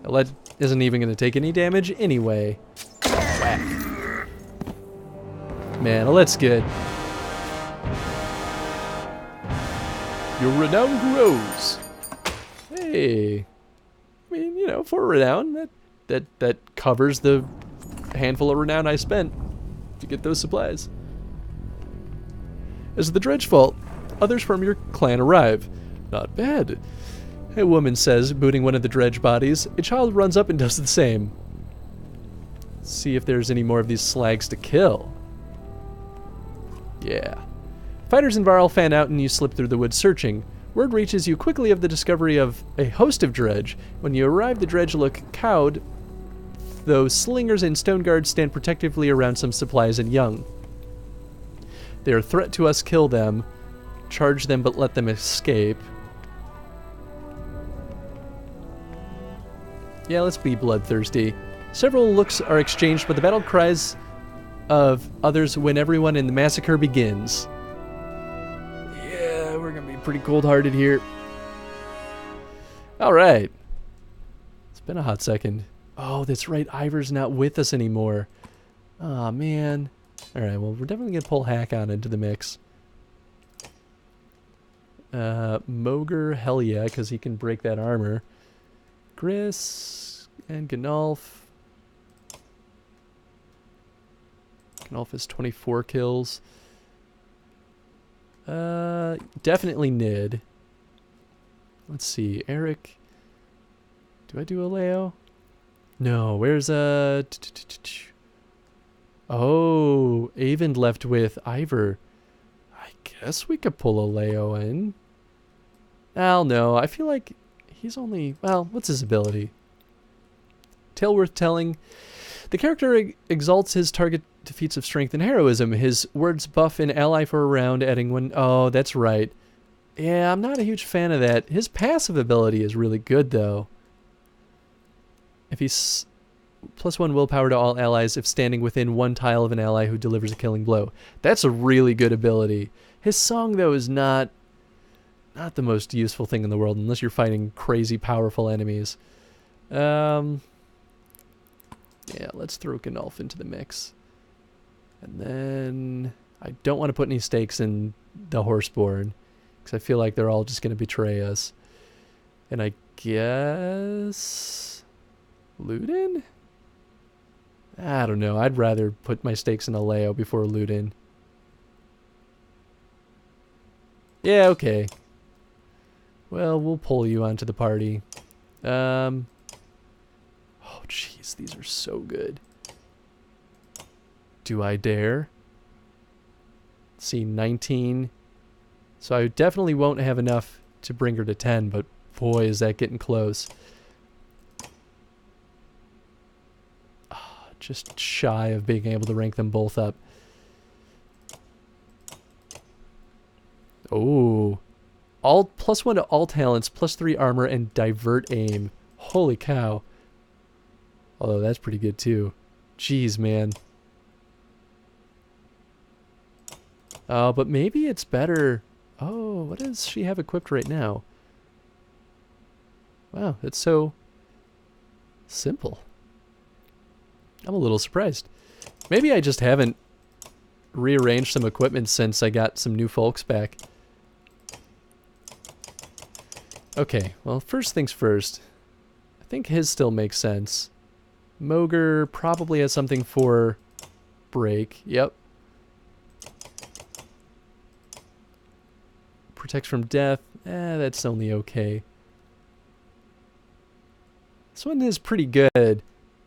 The lead isn't even going to take any damage anyway. Whack. Man, let's good. Your renown grows. Hey. I mean, you know, for renown, that covers the handful of renown I spent to get those supplies. As the dredge fall, others from your clan arrive. Not bad. A woman says, booting one of the dredge bodies. A child runs up and does the same. See if there's any more of these slags to kill. Yeah. Fighters and Varl fan out and you slip through the woods searching. Word reaches you quickly of the discovery of a host of dredge. When you arrive, the dredge look cowed, though slingers and stone guards stand protectively around some supplies and young. They are a threat to us, kill them. Charge them, but let them escape. Yeah, let's be bloodthirsty. Several looks are exchanged, but the battle cries of others when everyone in the massacre begins. Yeah, we're gonna be pretty cold-hearted here. Alright. It's been a hot second. Oh, that's right, Ivor's not with us anymore. Aw, man. Alright, well, we're definitely gonna pull Hakon into the mix. Mogr, hell yeah, because he can break that armor. Gris and Gnolf. Gnolf has 24 kills. Definitely Nid. Let's see, Eric. Do I do a Leo? No, where's Oh, Avon left with Ivor. I guess we could pull a Leo in. Al, no, I feel like he's only, well, what's his ability? Tale worth telling. The character exalts his target to feats of strength and heroism. His words buff an ally for a round, adding one. Oh, that's right. Yeah, I'm not a huge fan of that. His passive ability is really good, though. If he's +1 willpower to all allies if standing within one tile of an ally who delivers a killing blow. That's a really good ability. His song, though, is not the most useful thing in the world unless you're fighting crazy powerful enemies. Yeah, let's throw Gnolf into the mix. And then I don't want to put any stakes in the Horseborn, because I feel like they're all just going to betray us. And I guess... Ludin? I don't know. I'd rather put my stakes in Aleo before Ludin. Yeah, okay. Well, we'll pull you onto the party. Oh, jeez, these are so good. Do I dare? Let's see, 19. So I definitely won't have enough to bring her to 10, but boy, is that getting close. Just shy of being able to rank them both up. Oh. All +1 to all talents, +3 armor, and divert aim. Holy cow. Although that's pretty good too. Jeez, man. Oh, but maybe it's better. Oh, what does she have equipped right now? Wow, it's so simple. I'm a little surprised. Maybe I just haven't rearranged some equipment since I got some new folks back. Okay, well, first things first. I think his still makes sense. Mogre probably has something for break. Yep. Protects from death. That's only okay. This one is pretty good.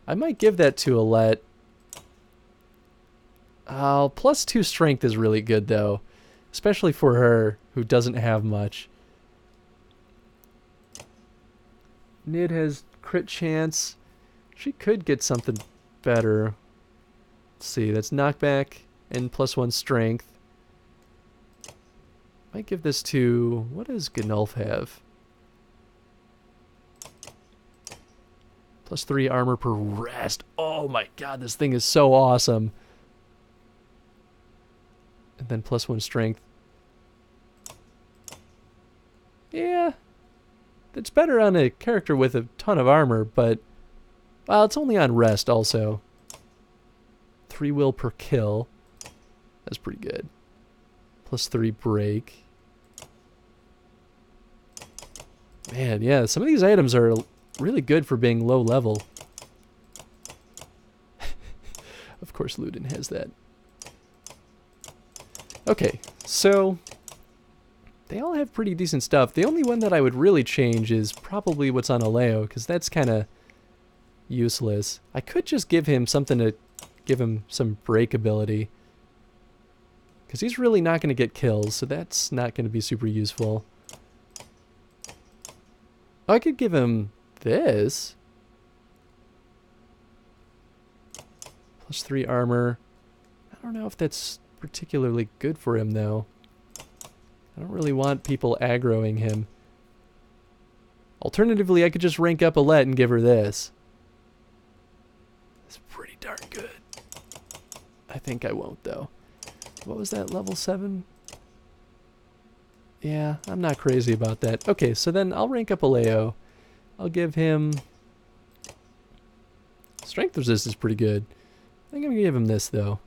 I might give that to Alette. +2 strength is really good, though. Especially for her, who doesn't have much. Nid has crit chance. She could get something better. Let's see, that's knockback and +1 strength. Might give this to... What does Gnulf have? +3 armor per rest. Oh my god, this thing is so awesome. And then +1 strength. Yeah. It's better on a character with a ton of armor, but... Well, it's only on rest also. 3 will per kill. That's pretty good. +3 break. Man, yeah, some of these items are really good for being low level. Of course Ludin has that. Okay, so they all have pretty decent stuff. The only one that I would really change is probably what's on Aleo, because that's kind of useless. I could just give him something to give him some break ability, because he's really not going to get kills, so that's not going to be super useful. I could give him this. +3 armor. I don't know if that's particularly good for him, though. I don't really want people aggroing him. Alternatively, I could just rank up Alette and give her this. It's pretty darn good. I think I won't, though. What was that, level 7? Yeah, I'm not crazy about that. Okay, so then I'll rank up Aleo. I'll give him... Strength resist is pretty good. I think I'm going to give him this, though.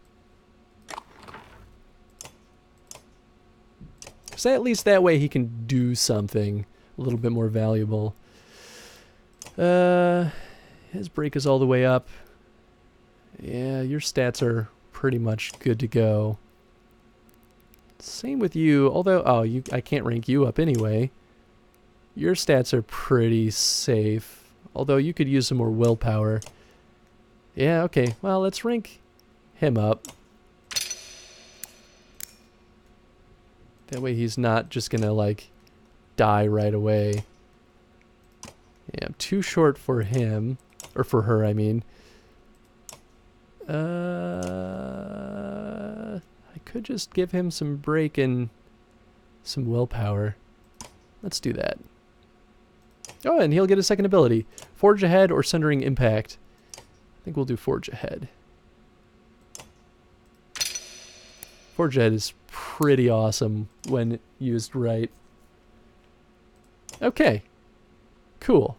Because at least that way he can do something a little bit more valuable. His break is all the way up. Yeah, your stats are pretty much good to go. Same with you, although, I can't rank you up anyway. Your stats are pretty safe, although you could use some more willpower. Yeah, okay, well, let's rank him up. That way he's not just gonna, like, die right away. Yeah, I'm too short for him, or for her, I mean. I could just give him some break and some willpower. Let's do that. Oh, and he'll get a second ability. Forge Ahead or Sundering Impact. I think we'll do Forge Ahead. Forge Ahead is pretty awesome when used right. Okay. Cool.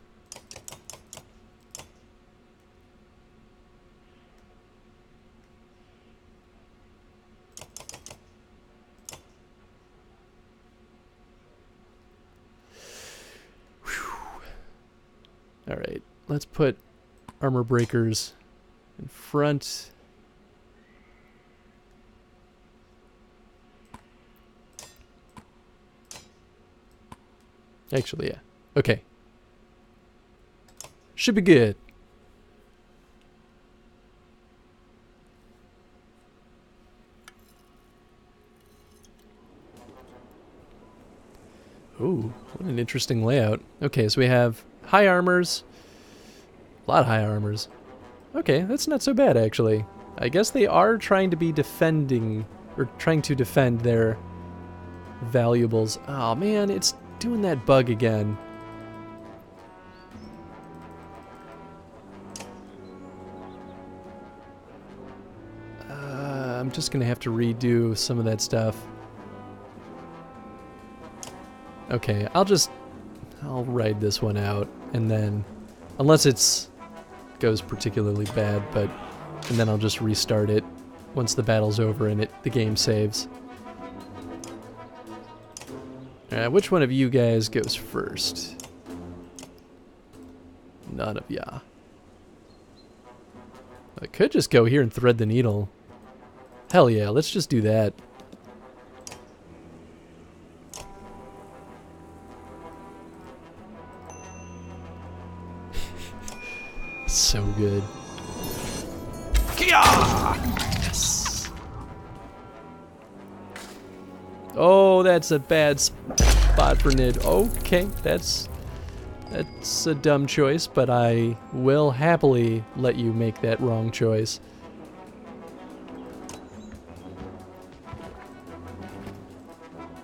Alright, let's put armor breakers in front. Actually, yeah. Okay. Should be good. Ooh, what an interesting layout. Okay, so we have high armors. A lot of high armors. Okay, that's not so bad, actually. I guess they are trying to be defending, or trying to defend their valuables. Oh man, it's doing that bug again. I'm just gonna have to redo some of that stuff. Okay, I'll ride this one out, and then, unless it's goes particularly bad, and then I'll just restart it once the battle's over and the game saves. Alright, which one of you guys goes first? None of ya. I could just go here and thread the needle. Hell yeah, let's just do that. So good. Yes! Oh, that's a bad spot for Nid. Okay, that's a dumb choice, but I will happily let you make that wrong choice.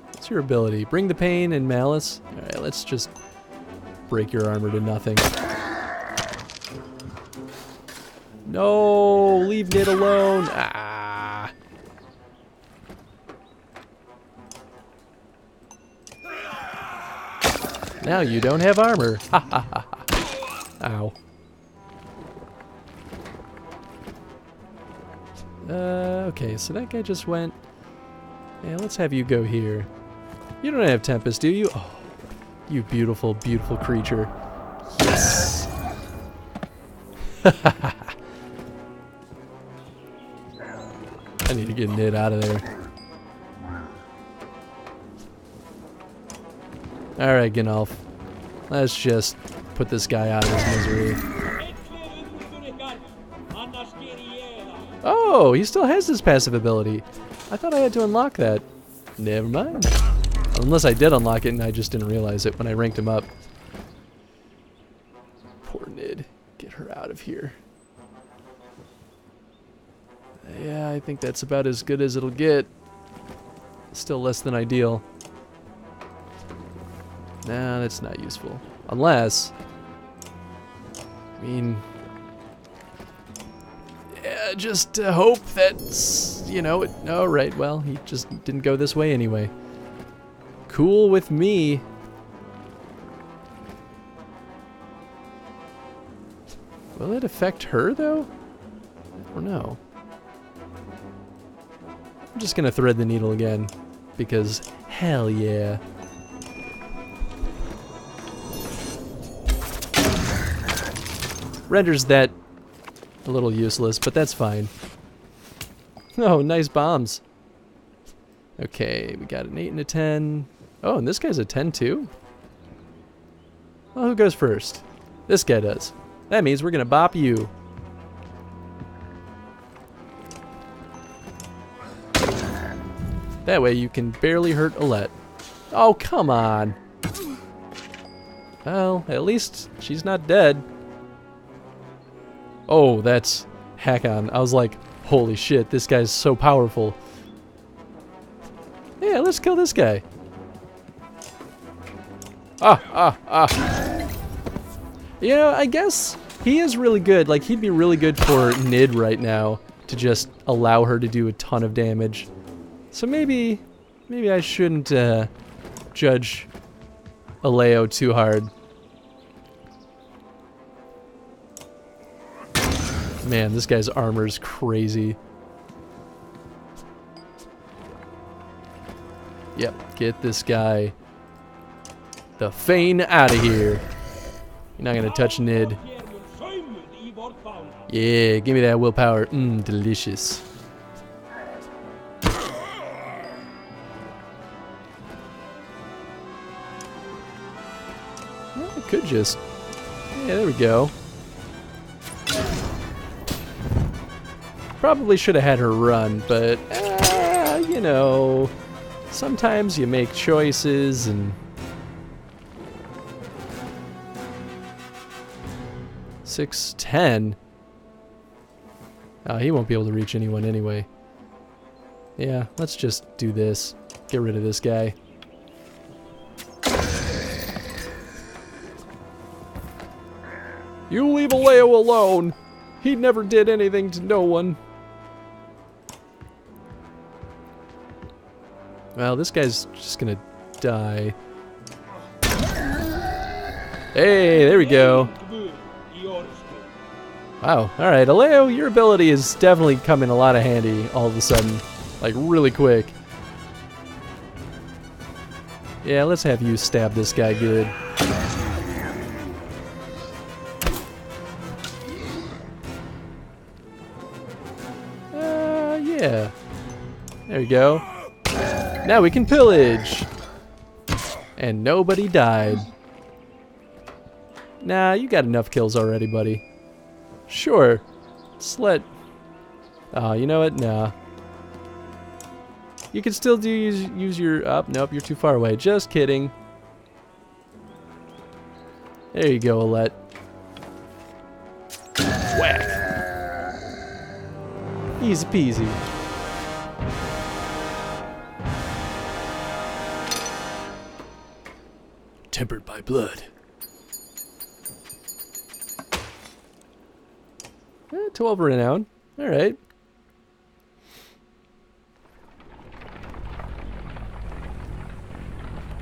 What's your ability? Bring the pain and malice? Alright, let's just break your armor to nothing. No, leave Nid alone. Ah. Now you don't have armor. Ha ha ha ha. Ow. Okay, so that guy just went. Yeah, let's have you go here. You don't have Tempest, do you? Oh, you beautiful, beautiful creature. Yes. I need to get Nid out of there. Alright, Gnolf. Let's just put this guy out of his misery. Oh, he still has his passive ability. I thought I had to unlock that. Never mind. Unless I did unlock it and I just didn't realize it when I ranked him up. Poor Nid. Get her out of here. Yeah, I think that's about as good as it'll get. Still less than ideal. Nah, that's not useful. Unless... I mean... Yeah, just hope that's... You know, oh, right, well, he just didn't go this way anyway. Cool with me. Will it affect her, though? I don't know. I'm just gonna thread the needle again, because hell yeah. Renders that a little useless, but that's fine. Oh, nice bombs. Okay, we got an 8 and a 10. Oh, and this guy's a 10 too? Well, who goes first? This guy does. That means we're gonna bop you. That way you can barely hurt Alette. Oh, come on. Well, at least she's not dead. Oh, that's Hakon. I was like, holy shit, this guy's so powerful. Yeah, let's kill this guy. You know, I guess he is really good. Like, he'd be really good for Nid right now to just allow her to do a ton of damage. So maybe I shouldn't judge Aleo too hard. Man, this guy's armor's crazy. Yep, get this guy, the Fane, out of here. You're not gonna touch Nid. Yeah, give me that willpower. Delicious. Well, I could just... Yeah, there we go. Probably should have had her run, but, you know, sometimes you make choices and... 610. Oh, he won't be able to reach anyone anyway. Yeah, let's just do this. Get rid of this guy. You leave Aleo alone! He never did anything to no one. Well, this guy's just gonna die. Hey, there we go. Wow, alright, Aleo, your ability is definitely coming a lot of handy all of a sudden. Like, really quick. Yeah, let's have you stab this guy good. Yeah. There we go. Now we can pillage! And nobody died. Nah, you got enough kills already, buddy. Sure. Just let... Oh, you know what? Nah. You can still use your... Oh, nope, you're too far away. Just kidding. There you go, Alette. Whack! Easy peasy. Tempered by blood. 12 renown. Alright.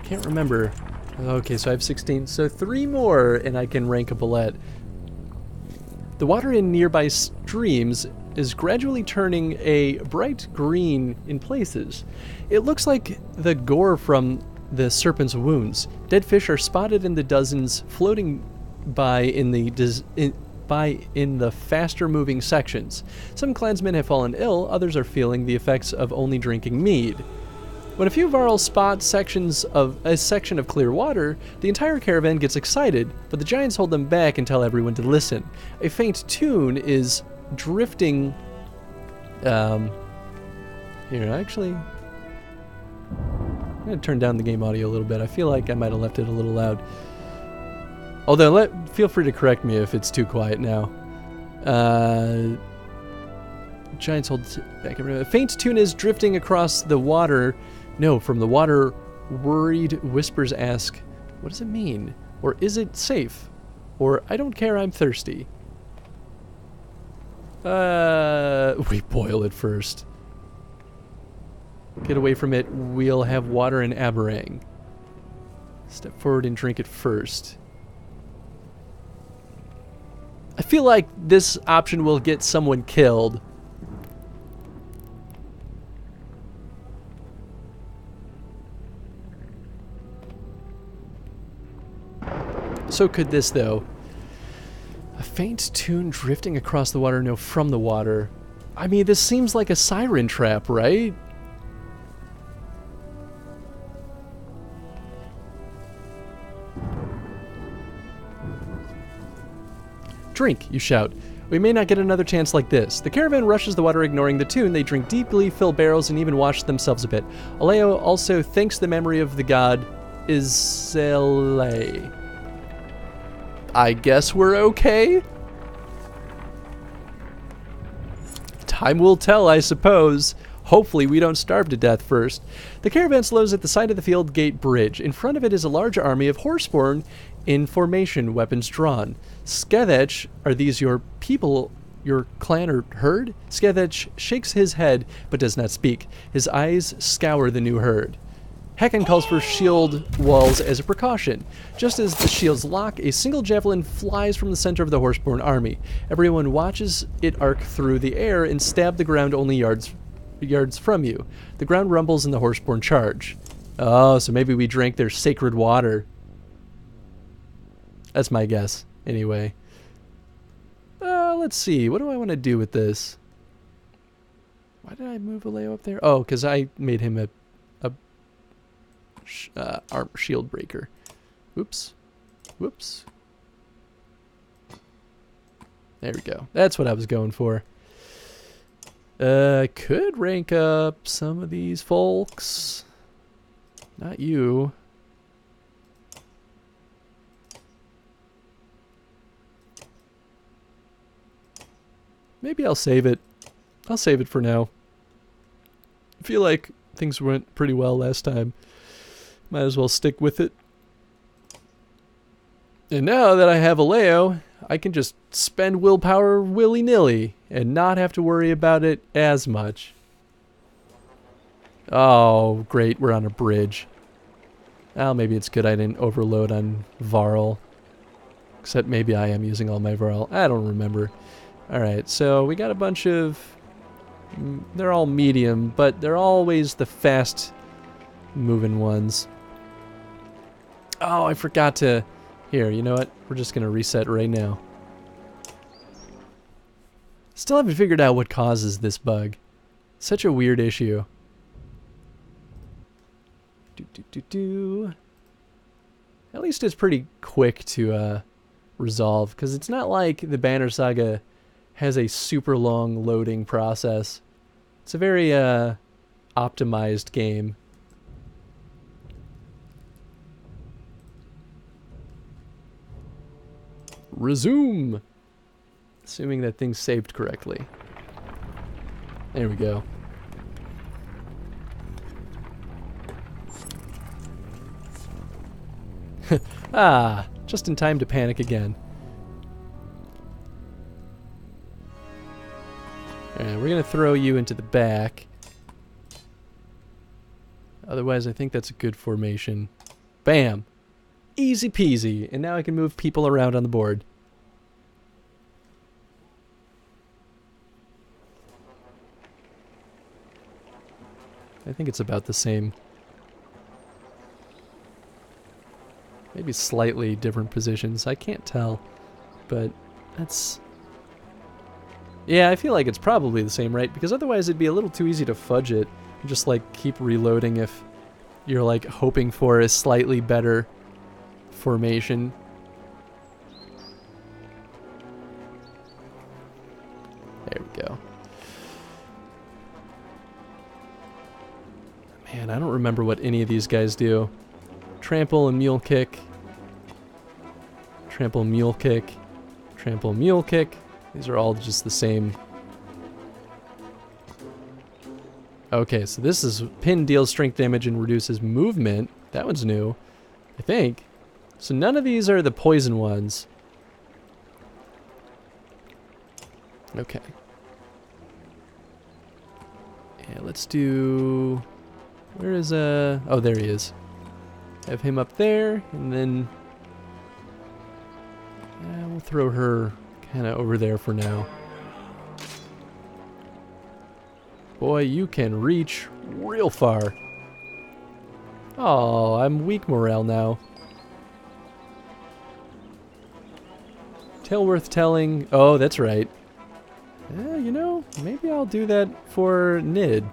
Can't remember. Okay, so I have 16. So 3 more and I can rank a bullet. The water in nearby streams is gradually turning a bright green in places. It looks like the gore from the serpent's wounds. Dead fish are spotted in the dozens, floating by in the faster moving sections. Some clansmen have fallen ill, others are feeling the effects of only drinking mead. When a few varls spot a section of clear water, the entire caravan gets excited, but the giants hold them back and tell everyone to listen. A faint tune is drifting... Here, actually... I'm going to turn down the game audio a little bit. I feel like I might have left it a little loud. Although, feel free to correct me if it's too quiet now. Giants hold back. A faint tune is drifting across the water. No, from the water, worried whispers ask, what does it mean? Or is it safe? Or I don't care, I'm thirsty. We boil it first. Get away from it. We'll have water in Aberang. Step forward and drink it first. I feel like this option will get someone killed. So could this, though. A faint tune drifting across the water, no, from the water. I mean, this seems like a siren trap, right? Drink, you shout. We may not get another chance like this. The caravan rushes the water, ignoring the tune. They drink deeply, fill barrels, and even wash themselves a bit. Aleo also thanks the memory of the god Izele. I guess we're okay? Time will tell, I suppose. Hopefully we don't starve to death first. The caravan slows at the side of the field gate bridge. In front of it is a large army of horseborn in formation, weapons drawn. Skethech, are these your people, your clan or herd? Skethech shakes his head but does not speak. His eyes scour the new herd. Hakon calls for shield walls as a precaution. Just as the shields lock, a single javelin flies from the center of the horseborn army. Everyone watches it arc through the air and stab the ground only yards from you. The ground rumbles in the horseborn charge. Oh, so maybe we drank their sacred water. That's my guess, anyway. Let's see. What do I want to do with this? Why did I move Aleo up there? Oh, because I made him a shield breaker. Whoops. Whoops. There we go. That's what I was going for. Could rank up some of these folks. Not you. Maybe I'll save it. I'll save it for now. I feel like things went pretty well last time. Might as well stick with it. And now that I have Aleo, I can just spend willpower willy-nilly and not have to worry about it as much. Oh, great. We're on a bridge. Well, maybe it's good I didn't overload on Varl. Except maybe I am using all my Varl. I don't remember. Alright, so we got a bunch of... They're all medium, but they're always the fast-moving ones. Oh, I forgot to... Here, you know what? We're just going to reset right now. Still haven't figured out what causes this bug. Such a weird issue. At least it's pretty quick to resolve, because it's not like the Banner Saga has a super long loading process. It's a very optimized game. Resume! Assuming that thing's saved correctly. There we go. Ah, just in time to panic again. Alright, we're going to throw you into the back. Otherwise, I think that's a good formation. Bam! Easy peasy. And now I can move people around on the board. I think it's about the same. Maybe slightly different positions. I can't tell. But that's... Yeah, I feel like it's probably the same, right? Because otherwise it'd be a little too easy to fudge it. And just like keep reloading if you're like hoping for a slightly better formation. There we go. Man, I don't remember what any of these guys do. Trample and mule kick. Trample, mule kick. Trample, mule kick. These are all just the same. Okay, so this is pin deals strength damage and reduces movement. That one's new, I think. So none of these are the poison ones. Okay. Yeah, let's do... Where is oh, there he is. Have him up there, and then we'll throw her kind of over there for now. Boy, you can reach real far. Oh, I'm weak morale now. Tale worth telling. Oh, that's right. Yeah, you know, maybe I'll do that for Nid.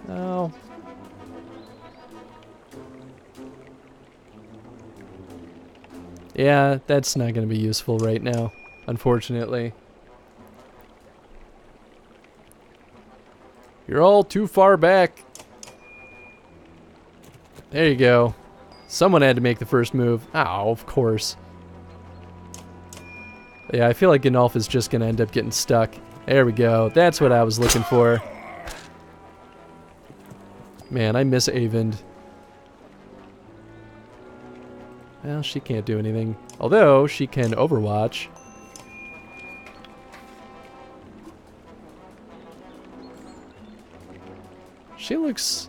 Oh. Yeah, that's not going to be useful right now, unfortunately. You're all too far back. There you go. Someone had to make the first move. Oh, of course. Yeah, I feel like Ganolf is just going to end up getting stuck. There we go. That's what I was looking for. Man, I miss Avend. Well, she can't do anything. Although, she can Overwatch. She looks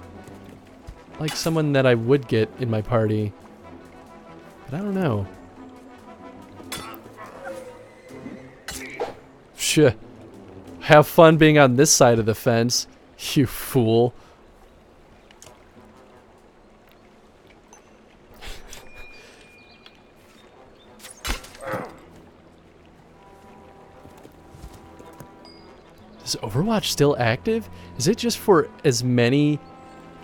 like someone that I would get in my party. But I don't know. Shh. Have fun being on this side of the fence, you fool. Is Overwatch still active? Is it just for as many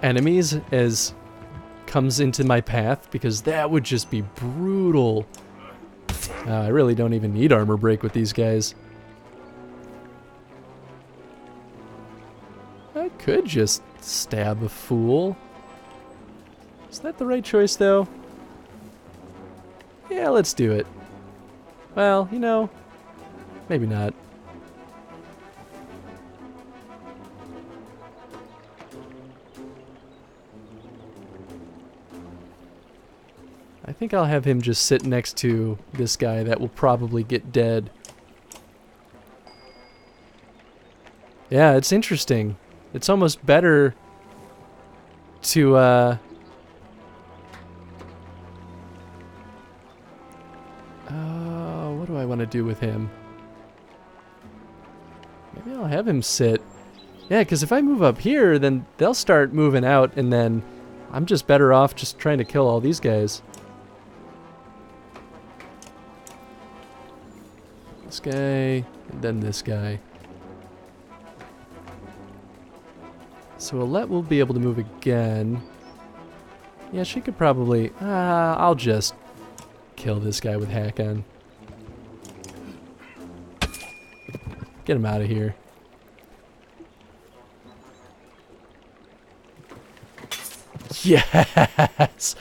enemies as comes into my path? Because that would just be brutal. I really don't even need armor break with these guys. I could just stab a fool. Is that the right choice, though? Yeah, let's do it. Well, you know, maybe not. I think I'll have him just sit next to this guy that will probably get dead. Yeah, it's interesting. It's almost better to, what do I want to do with him? Maybe I'll have him sit. Yeah, because if I move up here, then they'll start moving out, and then I'm just better off just trying to kill all these guys. This guy, and then this guy. So Alette will be able to move again. Yeah, she could probably... I'll just kill this guy with Hakon. Get him out of here. Yes!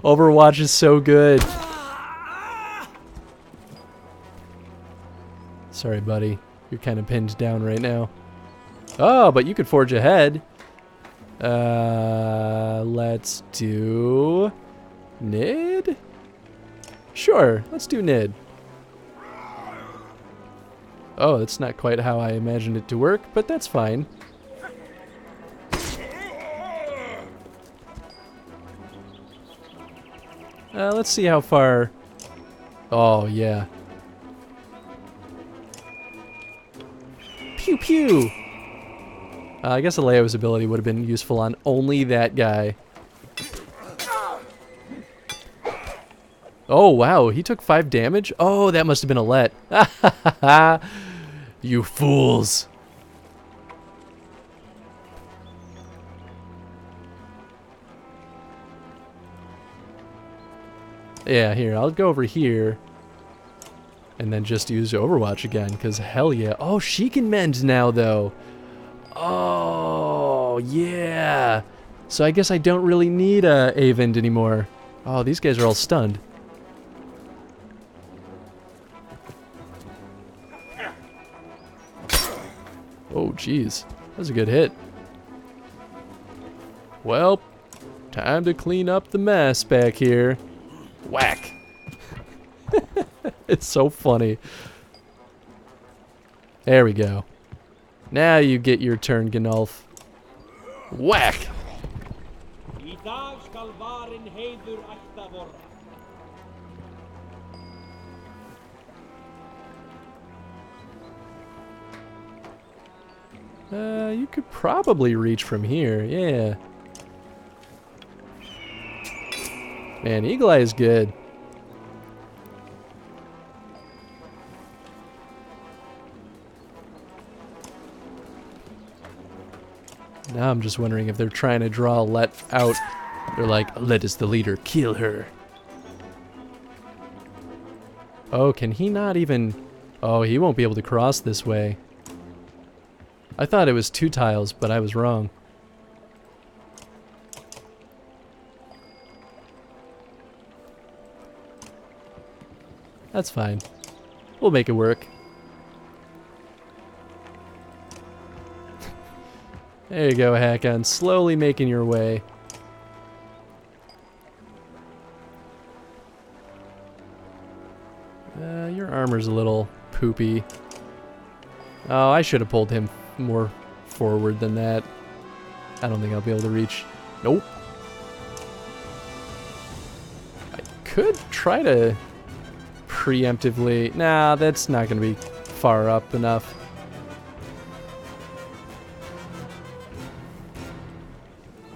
Overwatch is so good. Sorry, buddy. You're kind of pinned down right now. Oh, but you could forge ahead. Let's do... Nid? Sure, let's do Nid. Oh, that's not quite how I imagined it to work, but that's fine. Let's see how far... Oh, yeah. Pew pew! I guess Aleo's ability would have been useful on only that guy. Oh, wow, he took 5 damage? Oh, that must have been Alette. You fools. Yeah, here, I'll go over here. And then just use Overwatch again, because hell yeah. Oh, she can mend now, though. Oh, yeah. So I guess I don't really need Avend anymore. Oh, these guys are all stunned. Oh, jeez. That was a good hit. Well, time to clean up the mess back here. Whack. It's so funny. There we go. Now you get your turn, Gnolf. Whack! You could probably reach from here, yeah. Man, Eagle Eye is good. Now I'm just wondering if they're trying to draw Alette out. They're like, Alette is the leader, kill her. Oh, can he not even... Oh, he won't be able to cross this way. I thought it was 2 tiles, but I was wrong. That's fine. We'll make it work. There you go, Hakon. Slowly making your way. Your armor's a little poopy. Oh, I should have pulled him more forward than that. I don't think I'll be able to reach. Nope. I could try to preemptively... Nah, that's not going to be far up enough.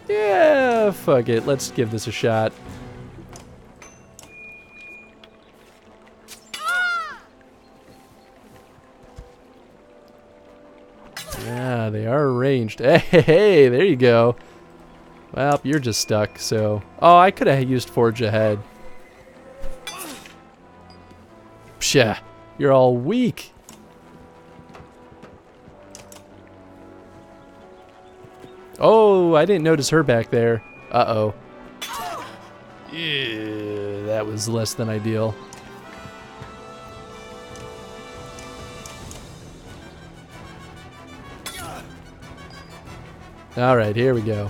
Yeah, fuck it. Let's give this a shot. Yeah, they are arranged. Hey, there you go. Well, you're just stuck, so... Oh, I could have used Forge Ahead. Psha, you're all weak. Oh, I didn't notice her back there. Uh-oh. Yeah, that was less than ideal. Alright, here we go.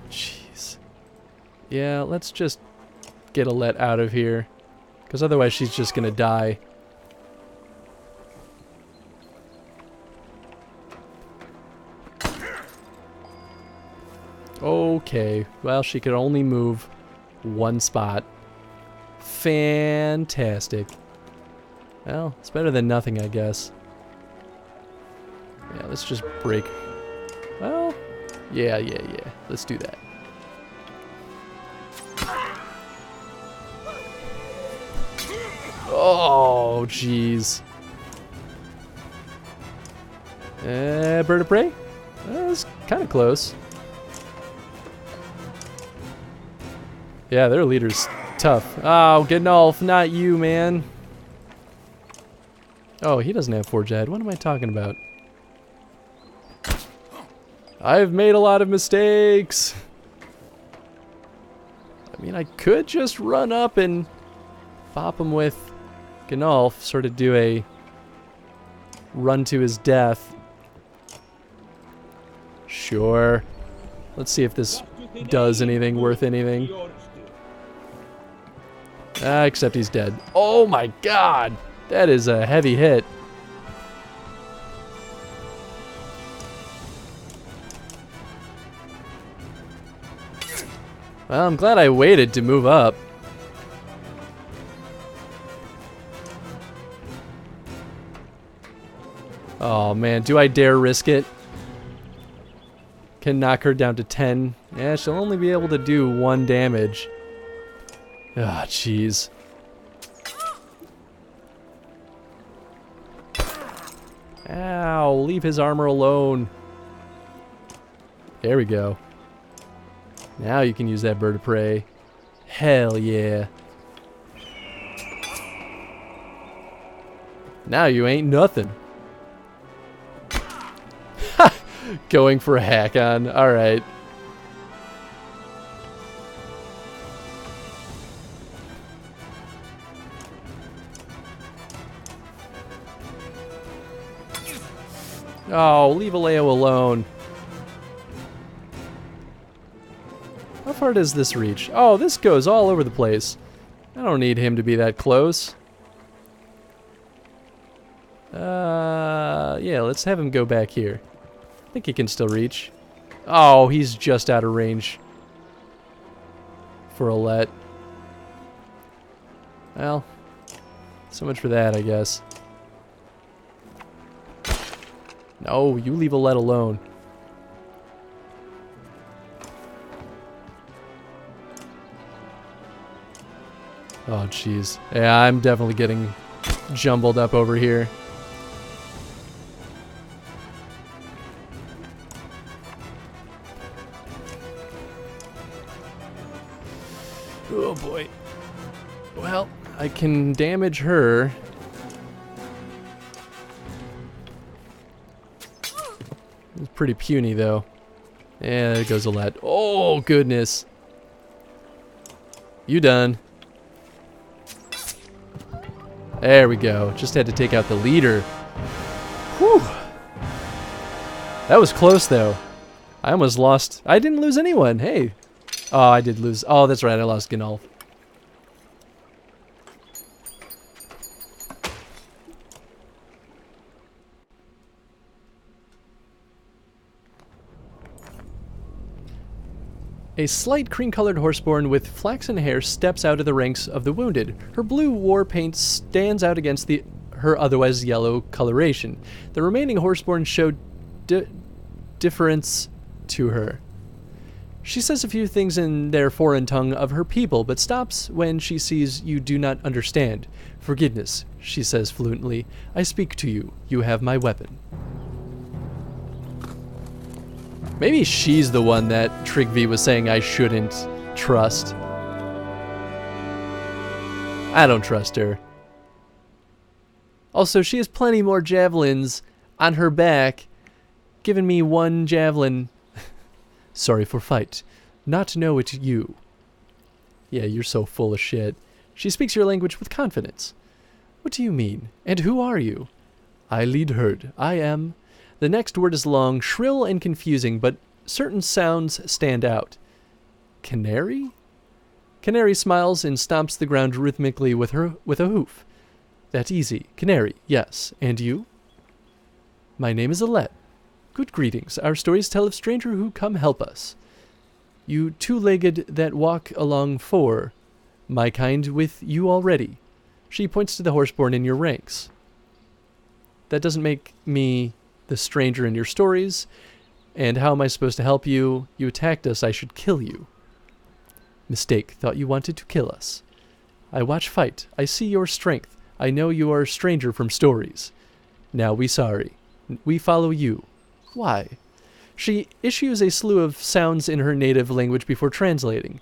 Jeez. Yeah, let's just get Alette out of here. Because otherwise she's just gonna die. Okay, well, she could only move one spot. Fantastic. Well, it's better than nothing, I guess. Yeah, let's just break. Well, yeah. Let's do that. Oh, jeez. Bird of Prey? That's kind of close. Yeah, their leader's tough. Oh, Gnolf, not you, man. Oh, he doesn't have Forge Ahead. What am I talking about? I've made a lot of mistakes. I mean, I could just run up and bop him with Gnolf, sort of do a run to his death. Sure. Let's see if this does anything worth anything. Except he's dead. Oh my god! That is a heavy hit. Well, I'm glad I waited to move up. Oh man, do I dare risk it? Can knock her down to 10. Yeah, she'll only be able to do 1 damage. Ah, jeez. Ow, leave his armor alone. There we go. Now you can use that Bird of Prey. Hell yeah. Now you ain't nothing. Going for a hack on. Alright. Oh, leave Aleo alone. How far does this reach? Oh, this goes all over the place. I don't need him to be that close. Yeah, let's have him go back here. I think he can still reach. Oh, he's just out of range for Alette. Well, so much for that, I guess. No, you leave Alette alone. Oh, jeez. Yeah, I'm definitely getting jumbled up over here. Oh, boy. Well, I can damage her. It's pretty puny, though. Yeah, there goes Alette. Oh, goodness. You done. There we go. Just had to take out the leader. Whew. That was close, though. I almost lost. I didn't lose anyone. Hey. Oh, I did lose. Oh, that's right. I lost Gnolf. A slight cream-colored horseborn with flaxen hair steps out of the ranks of the wounded. Her blue war paint stands out against her otherwise yellow coloration. The remaining horseborn show difference to her. She says a few things in their foreign tongue of her people, but stops when she sees you do not understand. Forgiveness, she says fluently. I speak to you. You have my weapon. Maybe she's the one that Trigvi was saying I shouldn't trust. I don't trust her. Also, she has plenty more javelins on her back, giving me one javelin. Sorry for fight. Not to know it you. Yeah, you're so full of shit. She speaks your language with confidence. What do you mean? And who are you? I lead herd. I am... The next word is long, shrill, and confusing, but certain sounds stand out. Canary? Canary smiles and stomps the ground rhythmically with a hoof. That easy. Canary, yes. And you? My name is Alette. Good greetings. Our stories tell of stranger who come help us. You two-legged that walk along four. My kind with you already. She points to the horseborn in your ranks. That doesn't make me the stranger in your stories. And how am I supposed to help you? You attacked us. I should kill you. Mistake. Thought you wanted to kill us. I watch fight. I see your strength. I know you are a stranger from stories. Now we sorry. We follow you. Why? She issues a slew of sounds in her native language before translating.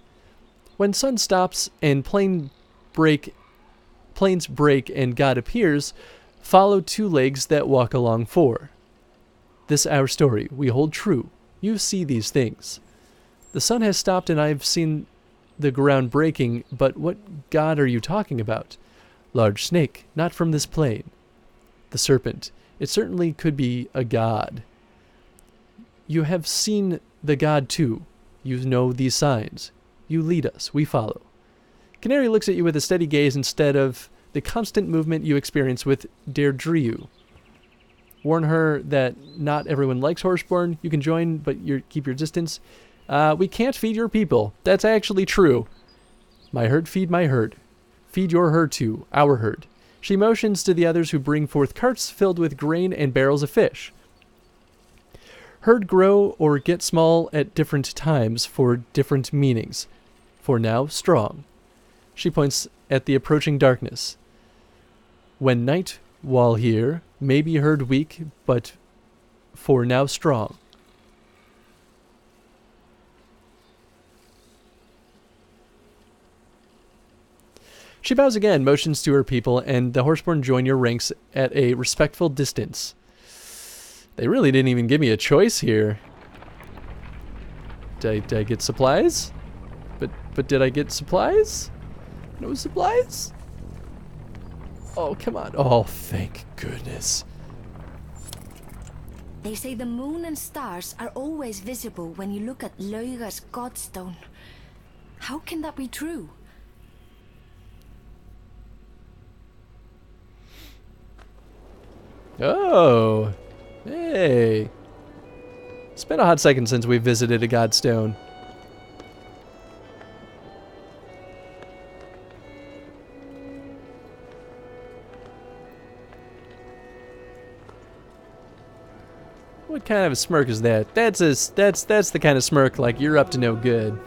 When sun stops and plains break and God appears, follow two legs that walk along four. This our story. We hold true. You see these things. The sun has stopped and I've seen the ground breaking, but what god are you talking about? Large snake, not from this plane. The serpent. It certainly could be a god. You have seen the god too. You know these signs. You lead us. We follow. Canary looks at you with a steady gaze instead of the constant movement you experience with Deirdre. Warn her that not everyone likes Horseborn. You can join, but keep your distance. We can't feed your people. That's actually true. My herd feed my herd. Feed your herd too, our herd. She motions to the others who bring forth carts filled with grain and barrels of fish. Herd grow or get small at different times for different meanings. For now, strong. She points at the approaching darkness. When night, while here, may be herd weak, but for now strong. She bows again, motions to her people, and the Horseborn join your ranks at a respectful distance. They really didn't even give me a choice here. Did I get supplies? But did I get supplies? No supplies? Oh, come on. Oh, thank goodness. They say the moon and stars are always visible when you look at Lauga's godstone. How can that be true? Oh, hey. It's been a hot second since we visited a godstone. What kind of a smirk is that? That's the kind of smirk like you're up to no good.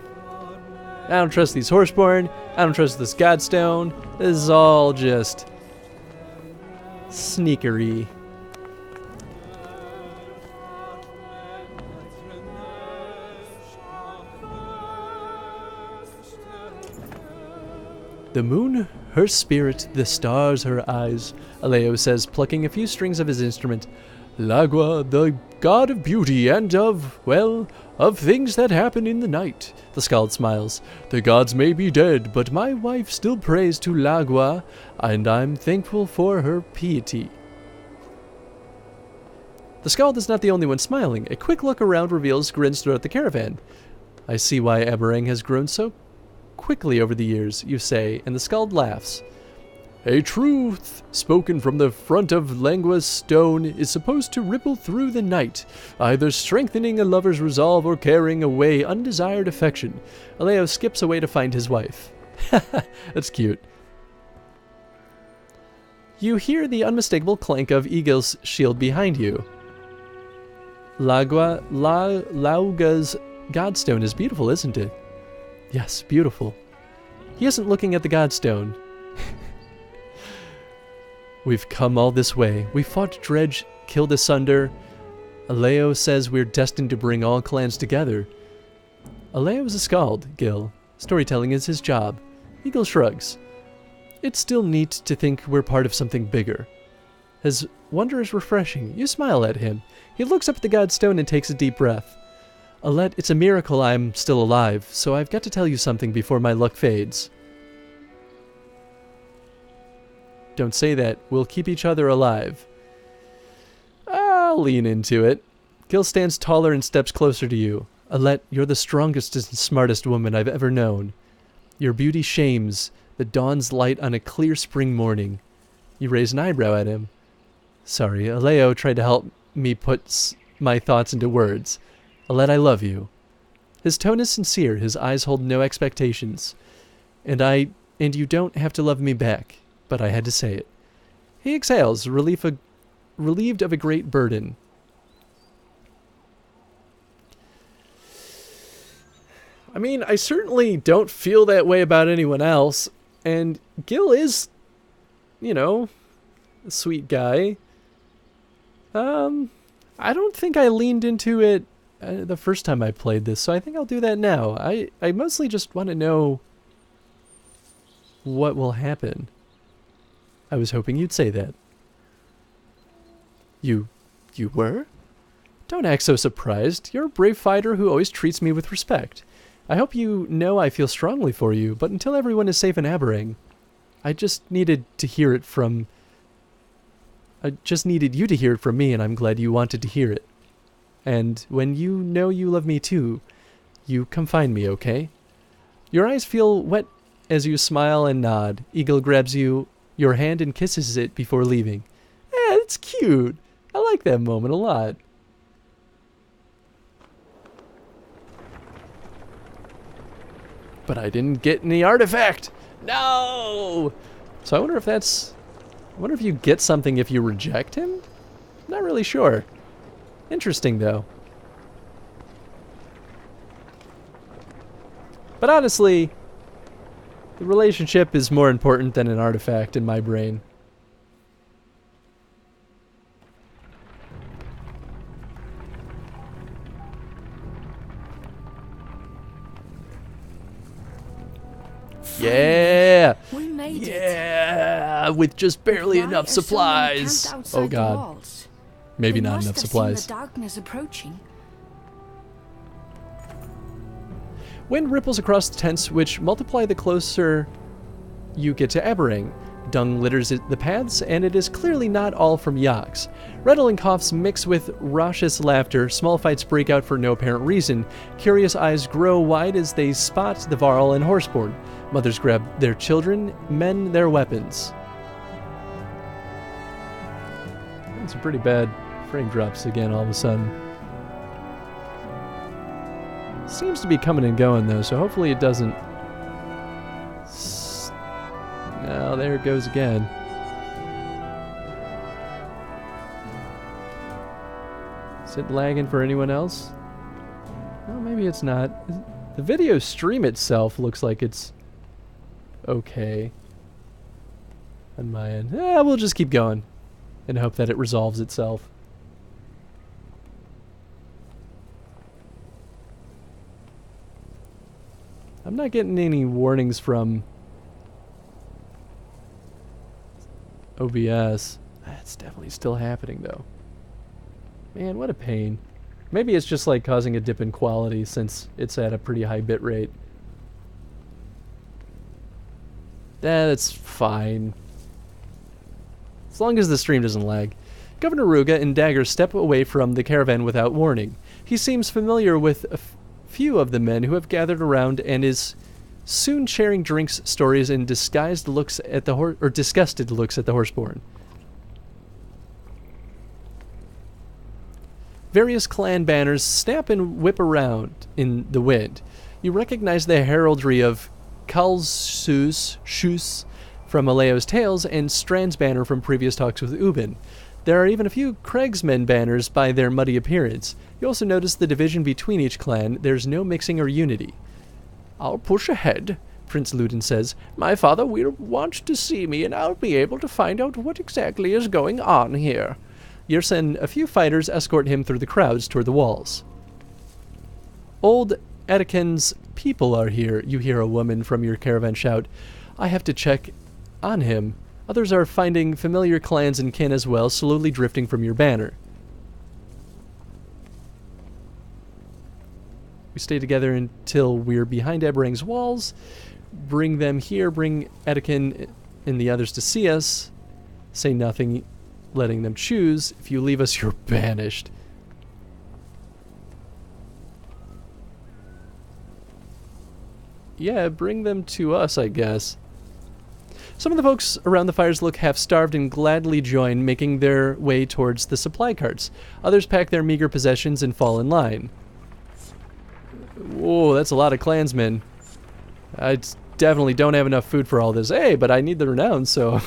I don't trust these Horseborn. I don't trust this godstone. This is all just sneakery. The moon, her spirit, the stars, her eyes, Aleo says, plucking a few strings of his instrument. Lagua, the god of beauty and of, well, of things that happen in the night. The skald smiles. The gods may be dead, but my wife still prays to Lagua, and I'm thankful for her piety. The skald is not the only one smiling. A quick look around reveals grins throughout the caravan. I see why Aberang has grown so quickly over the years, you say, and the skald laughs. A truth spoken from the front of Langua's stone is supposed to ripple through the night, either strengthening a lover's resolve or carrying away undesired affection. Aleo skips away to find his wife. That's cute. You hear the unmistakable clank of Egil's shield behind you. Lauga's Godstone is beautiful, isn't it? Yes, beautiful. He isn't looking at the Godstone. We've come all this way. We fought Dredge, killed Asunder. Aleo says we're destined to bring all clans together. Aleo is a skald, Gil. Storytelling is his job. Eagle shrugs. It's still neat to think we're part of something bigger. His wonder is refreshing. You smile at him. He looks up at the Godstone and takes a deep breath. Alette, it's a miracle I'm still alive, so I've got to tell you something before my luck fades. Don't say that. We'll keep each other alive. I'll lean into it. Gil stands taller and steps closer to you. Alette, you're the strongest and smartest woman I've ever known. Your beauty shames the dawn's light on a clear spring morning. You raise an eyebrow at him. Sorry, Aleo tried to help me put my thoughts into words. Alette, I love you. His tone is sincere. His eyes hold no expectations. And you don't have to love me back, but I had to say it. He exhales, relieved of a great burden. I mean, I certainly don't feel that way about anyone else, and Gil is, you know, a sweet guy. I don't think I leaned into it the first time I played this, so I think I'll do that now. I mostly just want to know what will happen. I was hoping you'd say that. You were? Don't act so surprised. You're a brave fighter who always treats me with respect. I hope you know I feel strongly for you, but until everyone is safe in Aberrang, I just needed to hear it from... I just needed you to hear it from me, and I'm glad you wanted to hear it. And when you know you love me too, you come find me, okay? Your eyes feel wet as you smile and nod. Eagle grabs your hand and kisses it before leaving. It's cute. I like that moment a lot. But I didn't get any artifact. No! So I wonder if that's... I wonder if you get something if you reject him? Not really sure. Interesting, though. But honestly, the relationship is more important than an artifact in my brain. Yeah! We made it. Yeah! With just barely Why enough are so many supplies. camped outside Oh the god. walls? Maybe They not must enough have supplies. seen the darkness approaching. Wind ripples across the tents, which multiply the closer you get to Aberrang. Dung litters the paths, and it is clearly not all from yaks. Rattling coughs mix with raucous laughter. Small fights break out for no apparent reason. Curious eyes grow wide as they spot the Varl and Horseborn. Mothers grab their children, men their weapons. Some pretty bad frame drops again all of a sudden. Seems to be coming and going though, so hopefully it doesn't... Oh, there it goes again. Is it lagging for anyone else? Well, maybe it's not. The video stream itself looks like it's okay on my end. We'll just keep going and hope that it resolves itself. I'm not getting any warnings from OBS. That's definitely still happening though. Man, what a pain. Maybe it's just like causing a dip in quality since it's at a pretty high bit rate. That's fine. As long as the stream doesn't lag. Governor Ruga and Dagger step away from the caravan without warning. He seems familiar with a few of the men who have gathered around and is soon sharing drinks, stories, and disgusted looks at the Horseborn. Various clan banners snap and whip around in the wind. You recognize the heraldry of Kalsus from Aleo's Tales and Strand's banner from previous talks with Ubin. There are even a few Craigsmen banners by their muddy appearance. You also notice the division between each clan. There's no mixing or unity. I'll push ahead, Prince Luden says. My father will want to see me, and I'll be able to find out what exactly is going on here. Yersen, a few fighters escort him through the crowds toward the walls. Old Edekin's people are here, you hear a woman from your caravan shout. I have to check on him. Others are finding familiar clans and kin as well, slowly drifting from your banner. We stay together until we're behind Eberang's walls. Bring them here, bring Edekin and the others to see us. Say nothing, letting them choose. If you leave us, you're banished. Yeah, bring them to us, I guess. Some of the folks around the fires look half-starved and gladly join, making their way towards the supply carts. Others pack their meager possessions and fall in line. Whoa, that's a lot of clansmen. I definitely don't have enough food for all this. Hey, but I need the renown, so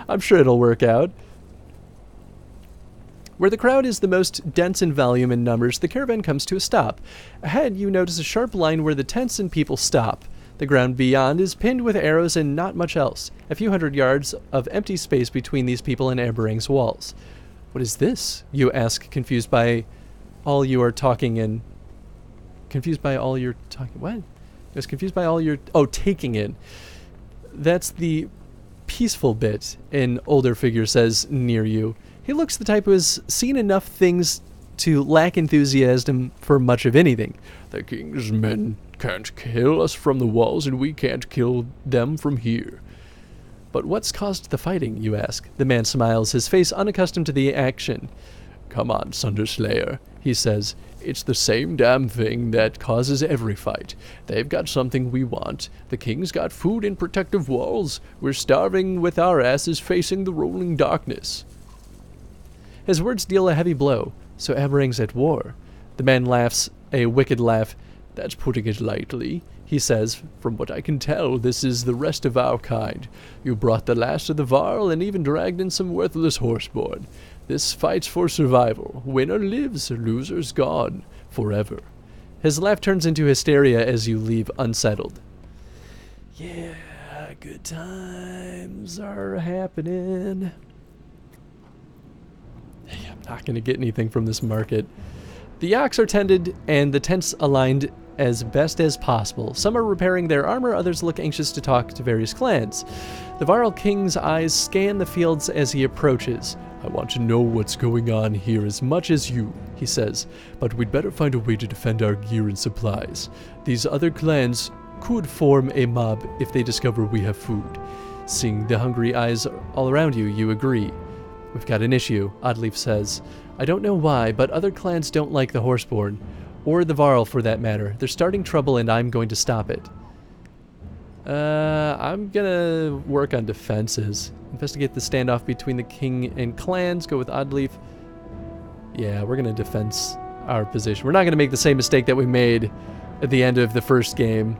I'm sure it'll work out. Where the crowd is the most dense in volume and numbers, the caravan comes to a stop. Ahead, you notice a sharp line where the tents and people stop. The ground beyond is pinned with arrows and not much else. A few hundred yards of empty space between these people and Eberang's walls. What is this? You ask, confused by all you are talking in. Confused by all you're talking. What? I was confused by all your. Oh, taking in. That's the peaceful bit, an older figure says near you. He looks the type who has seen enough things to lack enthusiasm for much of anything. The king's men can't kill us from the walls, and we can't kill them from here. But what's caused the fighting, you ask? The man smiles, his face unaccustomed to the action. Come on, Sunderslayer, he says. It's the same damn thing that causes every fight. They've got something we want. The king's got food and protective walls. We're starving with our asses facing the rolling darkness. His words deal a heavy blow. So Eberang's at war. The man laughs, a wicked laugh. That's putting it lightly, he says. From what I can tell, this is the rest of our kind. You brought the last of the Varl and even dragged in some worthless horseborn. This fight's for survival. Winner lives, loser's gone. Forever. His laugh turns into hysteria as you leave unsettled. Yeah, good times are happening. I'm not going to get anything from this market. The yaks are tended and the tents aligned as best as possible. Some are repairing their armor, others look anxious to talk to various clans. The Varl King's eyes scan the fields as he approaches. I want to know what's going on here as much as you, he says, but we'd better find a way to defend our gear and supplies. These other clans could form a mob if they discover we have food. Seeing the hungry eyes all around you, you agree. We've got an issue, Oddleaf says. I don't know why, but other clans don't like the Horseborn. Or the Varl, for that matter. They're starting trouble, and I'm going to stop it. I'm gonna work on defenses. Investigate the standoff between the king and clans. Go with Oddleaf. Yeah, we're gonna defense our position. We're not gonna make the same mistake that we made at the end of the first game.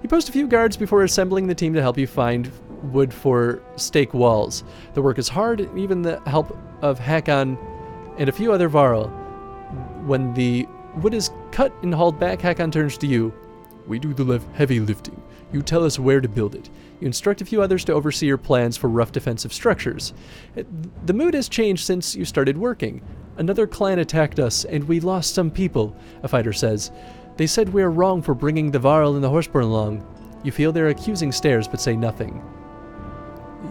You post a few guards before assembling the team to help you find wood for stake walls. The work is hard, even the help of Hakon and a few other Varl. When the wood is cut and hauled back, Hakon turns to you. We do the heavy lifting. You tell us where to build it. You instruct a few others to oversee your plans for rough defensive structures. The mood has changed since you started working. Another clan attacked us, and we lost some people, a fighter says. They said we are wrong for bringing the Varl and the Horseborn along. You feel their accusing stares, but say nothing.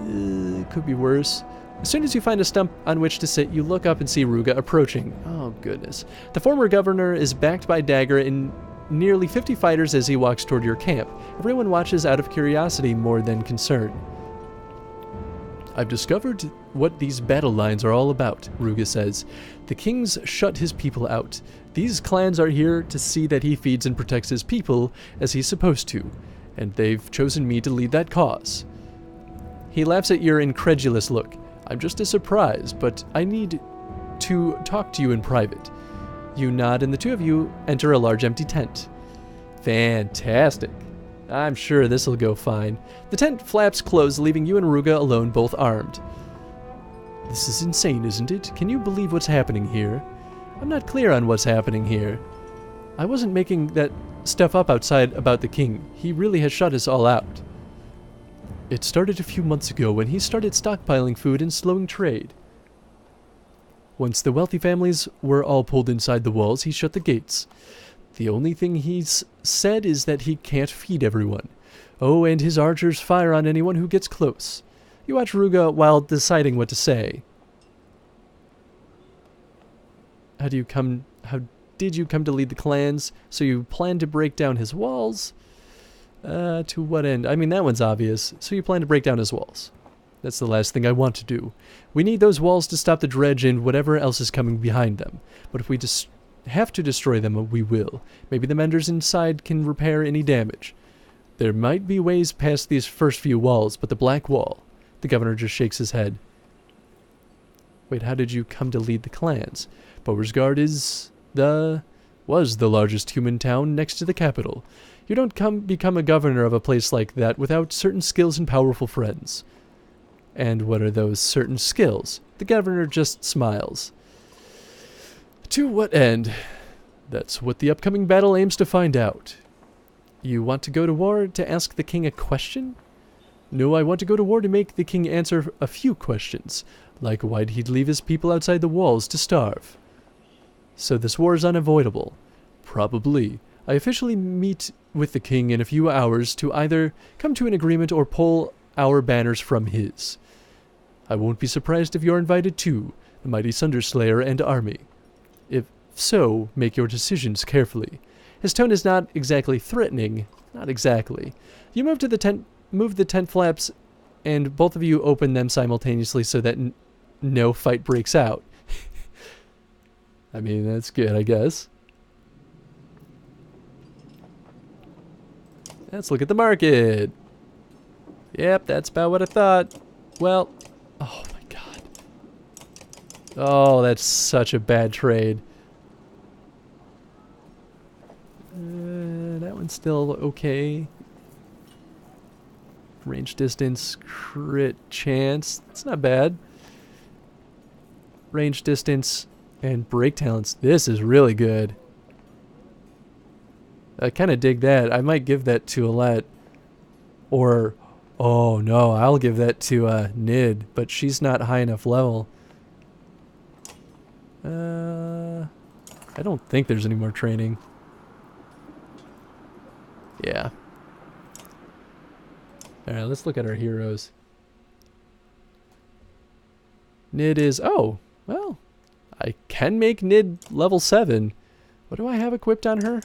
It could be worse. As soon as you find a stump on which to sit, you look up and see Ruga approaching. Oh, goodness. The former governor is backed by Dagger and nearly 50 fighters as he walks toward your camp. Everyone watches out of curiosity more than concern. I've discovered what these battle lines are all about, Ruga says. The king's shut his people out. These clans are here to see that he feeds and protects his people as he's supposed to, and they've chosen me to lead that cause. He laughs at your incredulous look. I'm just as surprised, but I need to talk to you in private. You nod, and the two of you enter a large empty tent. Fantastic. I'm sure this'll go fine. The tent flaps closed, leaving you and Ruga alone, both armed. This is insane, isn't it? Can you believe what's happening here? I'm not clear on what's happening here. I wasn't making that stuff up outside about the king. He really has shut us all out. It started a few months ago when he started stockpiling food and slowing trade. Once the wealthy families were all pulled inside the walls, he shut the gates. The only thing he's said is that he can't feed everyone. Oh, and his archers fire on anyone who gets close. You watch Ruga while deciding what to say. How did you come to lead the clans? So you plan to break down his walls? To what end? I mean, that one's obvious. So you plan to break down his walls. That's the last thing I want to do. We need those walls to stop the dredge and whatever else is coming behind them. But if we have to destroy them, we will. Maybe the menders inside can repair any damage. There might be ways past these first few walls, but the Black Wall... The governor just shakes his head. Wait, how did you come to lead the clans? Bowersgard was the largest human town next to the capital. You don't become a governor of a place like that without certain skills and powerful friends. And what are those certain skills? The governor just smiles. To what end? That's what the upcoming battle aims to find out. You want to go to war to ask the king a question? No, I want to go to war to make the king answer a few questions, like why'd he leave his people outside the walls to starve? So this war is unavoidable. Probably. I officially meet with the king in a few hours to either come to an agreement or pull our banners from his. I won't be surprised if you're invited too, the mighty Sunderslayer and army. If so, make your decisions carefully. His tone is not exactly threatening. Not exactly. You move the tent flaps, and both of you open them simultaneously so that no fight breaks out. I mean, that's good, I guess. Let's look at the market. Yep, that's about what I thought. Well, oh my god. Oh, that's such a bad trade. That one's still okay. Range distance, crit chance. That's not bad. Range distance and break talents. This is really good. I kind of dig that. I might give that to Alette. Or, oh no, I'll give that to Nid, but she's not high enough level. I don't think there's any more training. Yeah. Alright, let's look at our heroes. Nid is... Oh, well, I can make Nid level 7. What do I have equipped on her?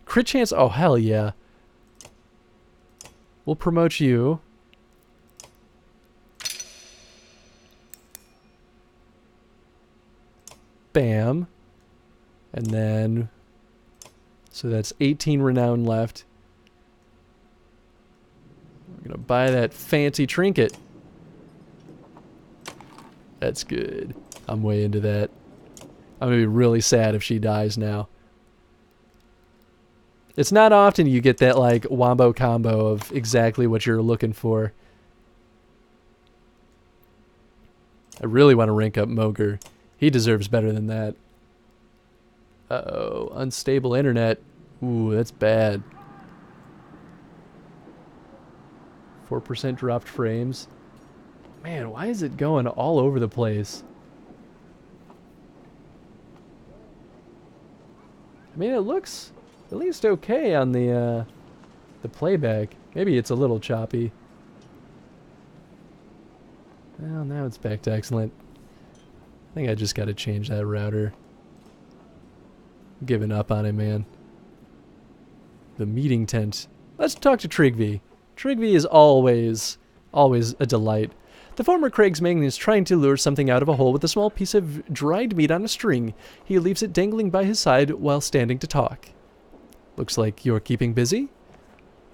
Crit chance? Oh, hell yeah. We'll promote you. Bam. And then... So that's 18 renown left. We're gonna buy that fancy trinket. That's good. I'm way into that. I'm gonna be really sad if she dies now. It's not often you get that, like, wombo combo of exactly what you're looking for. I really want to rank up Moger. He deserves better than that. Uh-oh. Unstable internet. Ooh, that's bad. 4% dropped frames. Man, why is it going all over the place? I mean, it looks at least okay on the playback. Maybe it's a little choppy. Well, now it's back to excellent. I think I just got to change that router. Giving up on it, man. The meeting tent. Let's talk to Trigvi. Trigvi is always a delight. The former Kriegsmang is trying to lure something out of a hole with a small piece of dried meat on a string. He leaves it dangling by his side while standing to talk. Looks like you're keeping busy?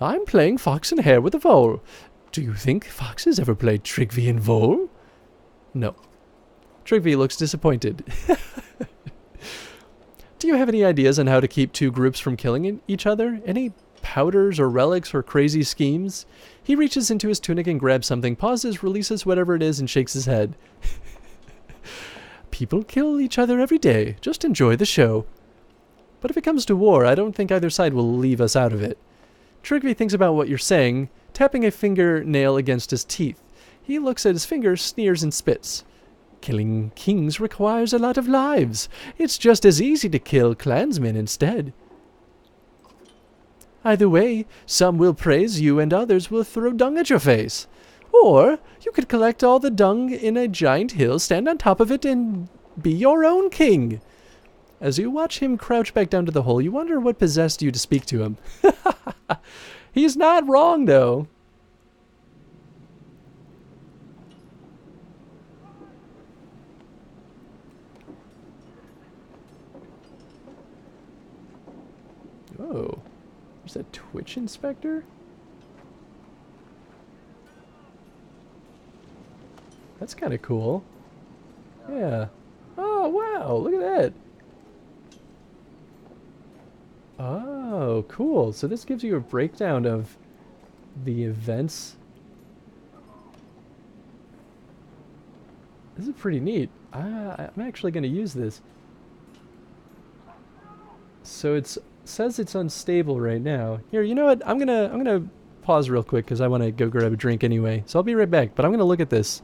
I'm playing fox and hare with a vole. Do you think foxes ever played Trigvi and vole? No. Trigvi looks disappointed. Do you have any ideas on how to keep two groups from killing each other? Any powders or relics or crazy schemes? He reaches into his tunic and grabs something, pauses, releases whatever it is, and shakes his head. People kill each other every day. Just enjoy the show. But if it comes to war, I don't think either side will leave us out of it. Trigby thinks about what you're saying, tapping a fingernail against his teeth. He looks at his finger, sneers, and spits. Killing kings requires a lot of lives. It's just as easy to kill clansmen instead. Either way, some will praise you and others will throw dung at your face. Or you could collect all the dung in a giant hill, stand on top of it, and be your own king. As you watch him crouch back down to the hole, you wonder what possessed you to speak to him. He's not wrong, though. Oh, there's a Twitch inspector? That's kind of cool. Yeah. Oh, wow, look at that. Oh, cool. So this gives you a breakdown of the events. This is pretty neat. I'm actually going to use this. So it says it's unstable right now. Here, you know what? I'm gonna pause real quick because I want to go grab a drink anyway. So I'll be right back. But I'm gonna look at this.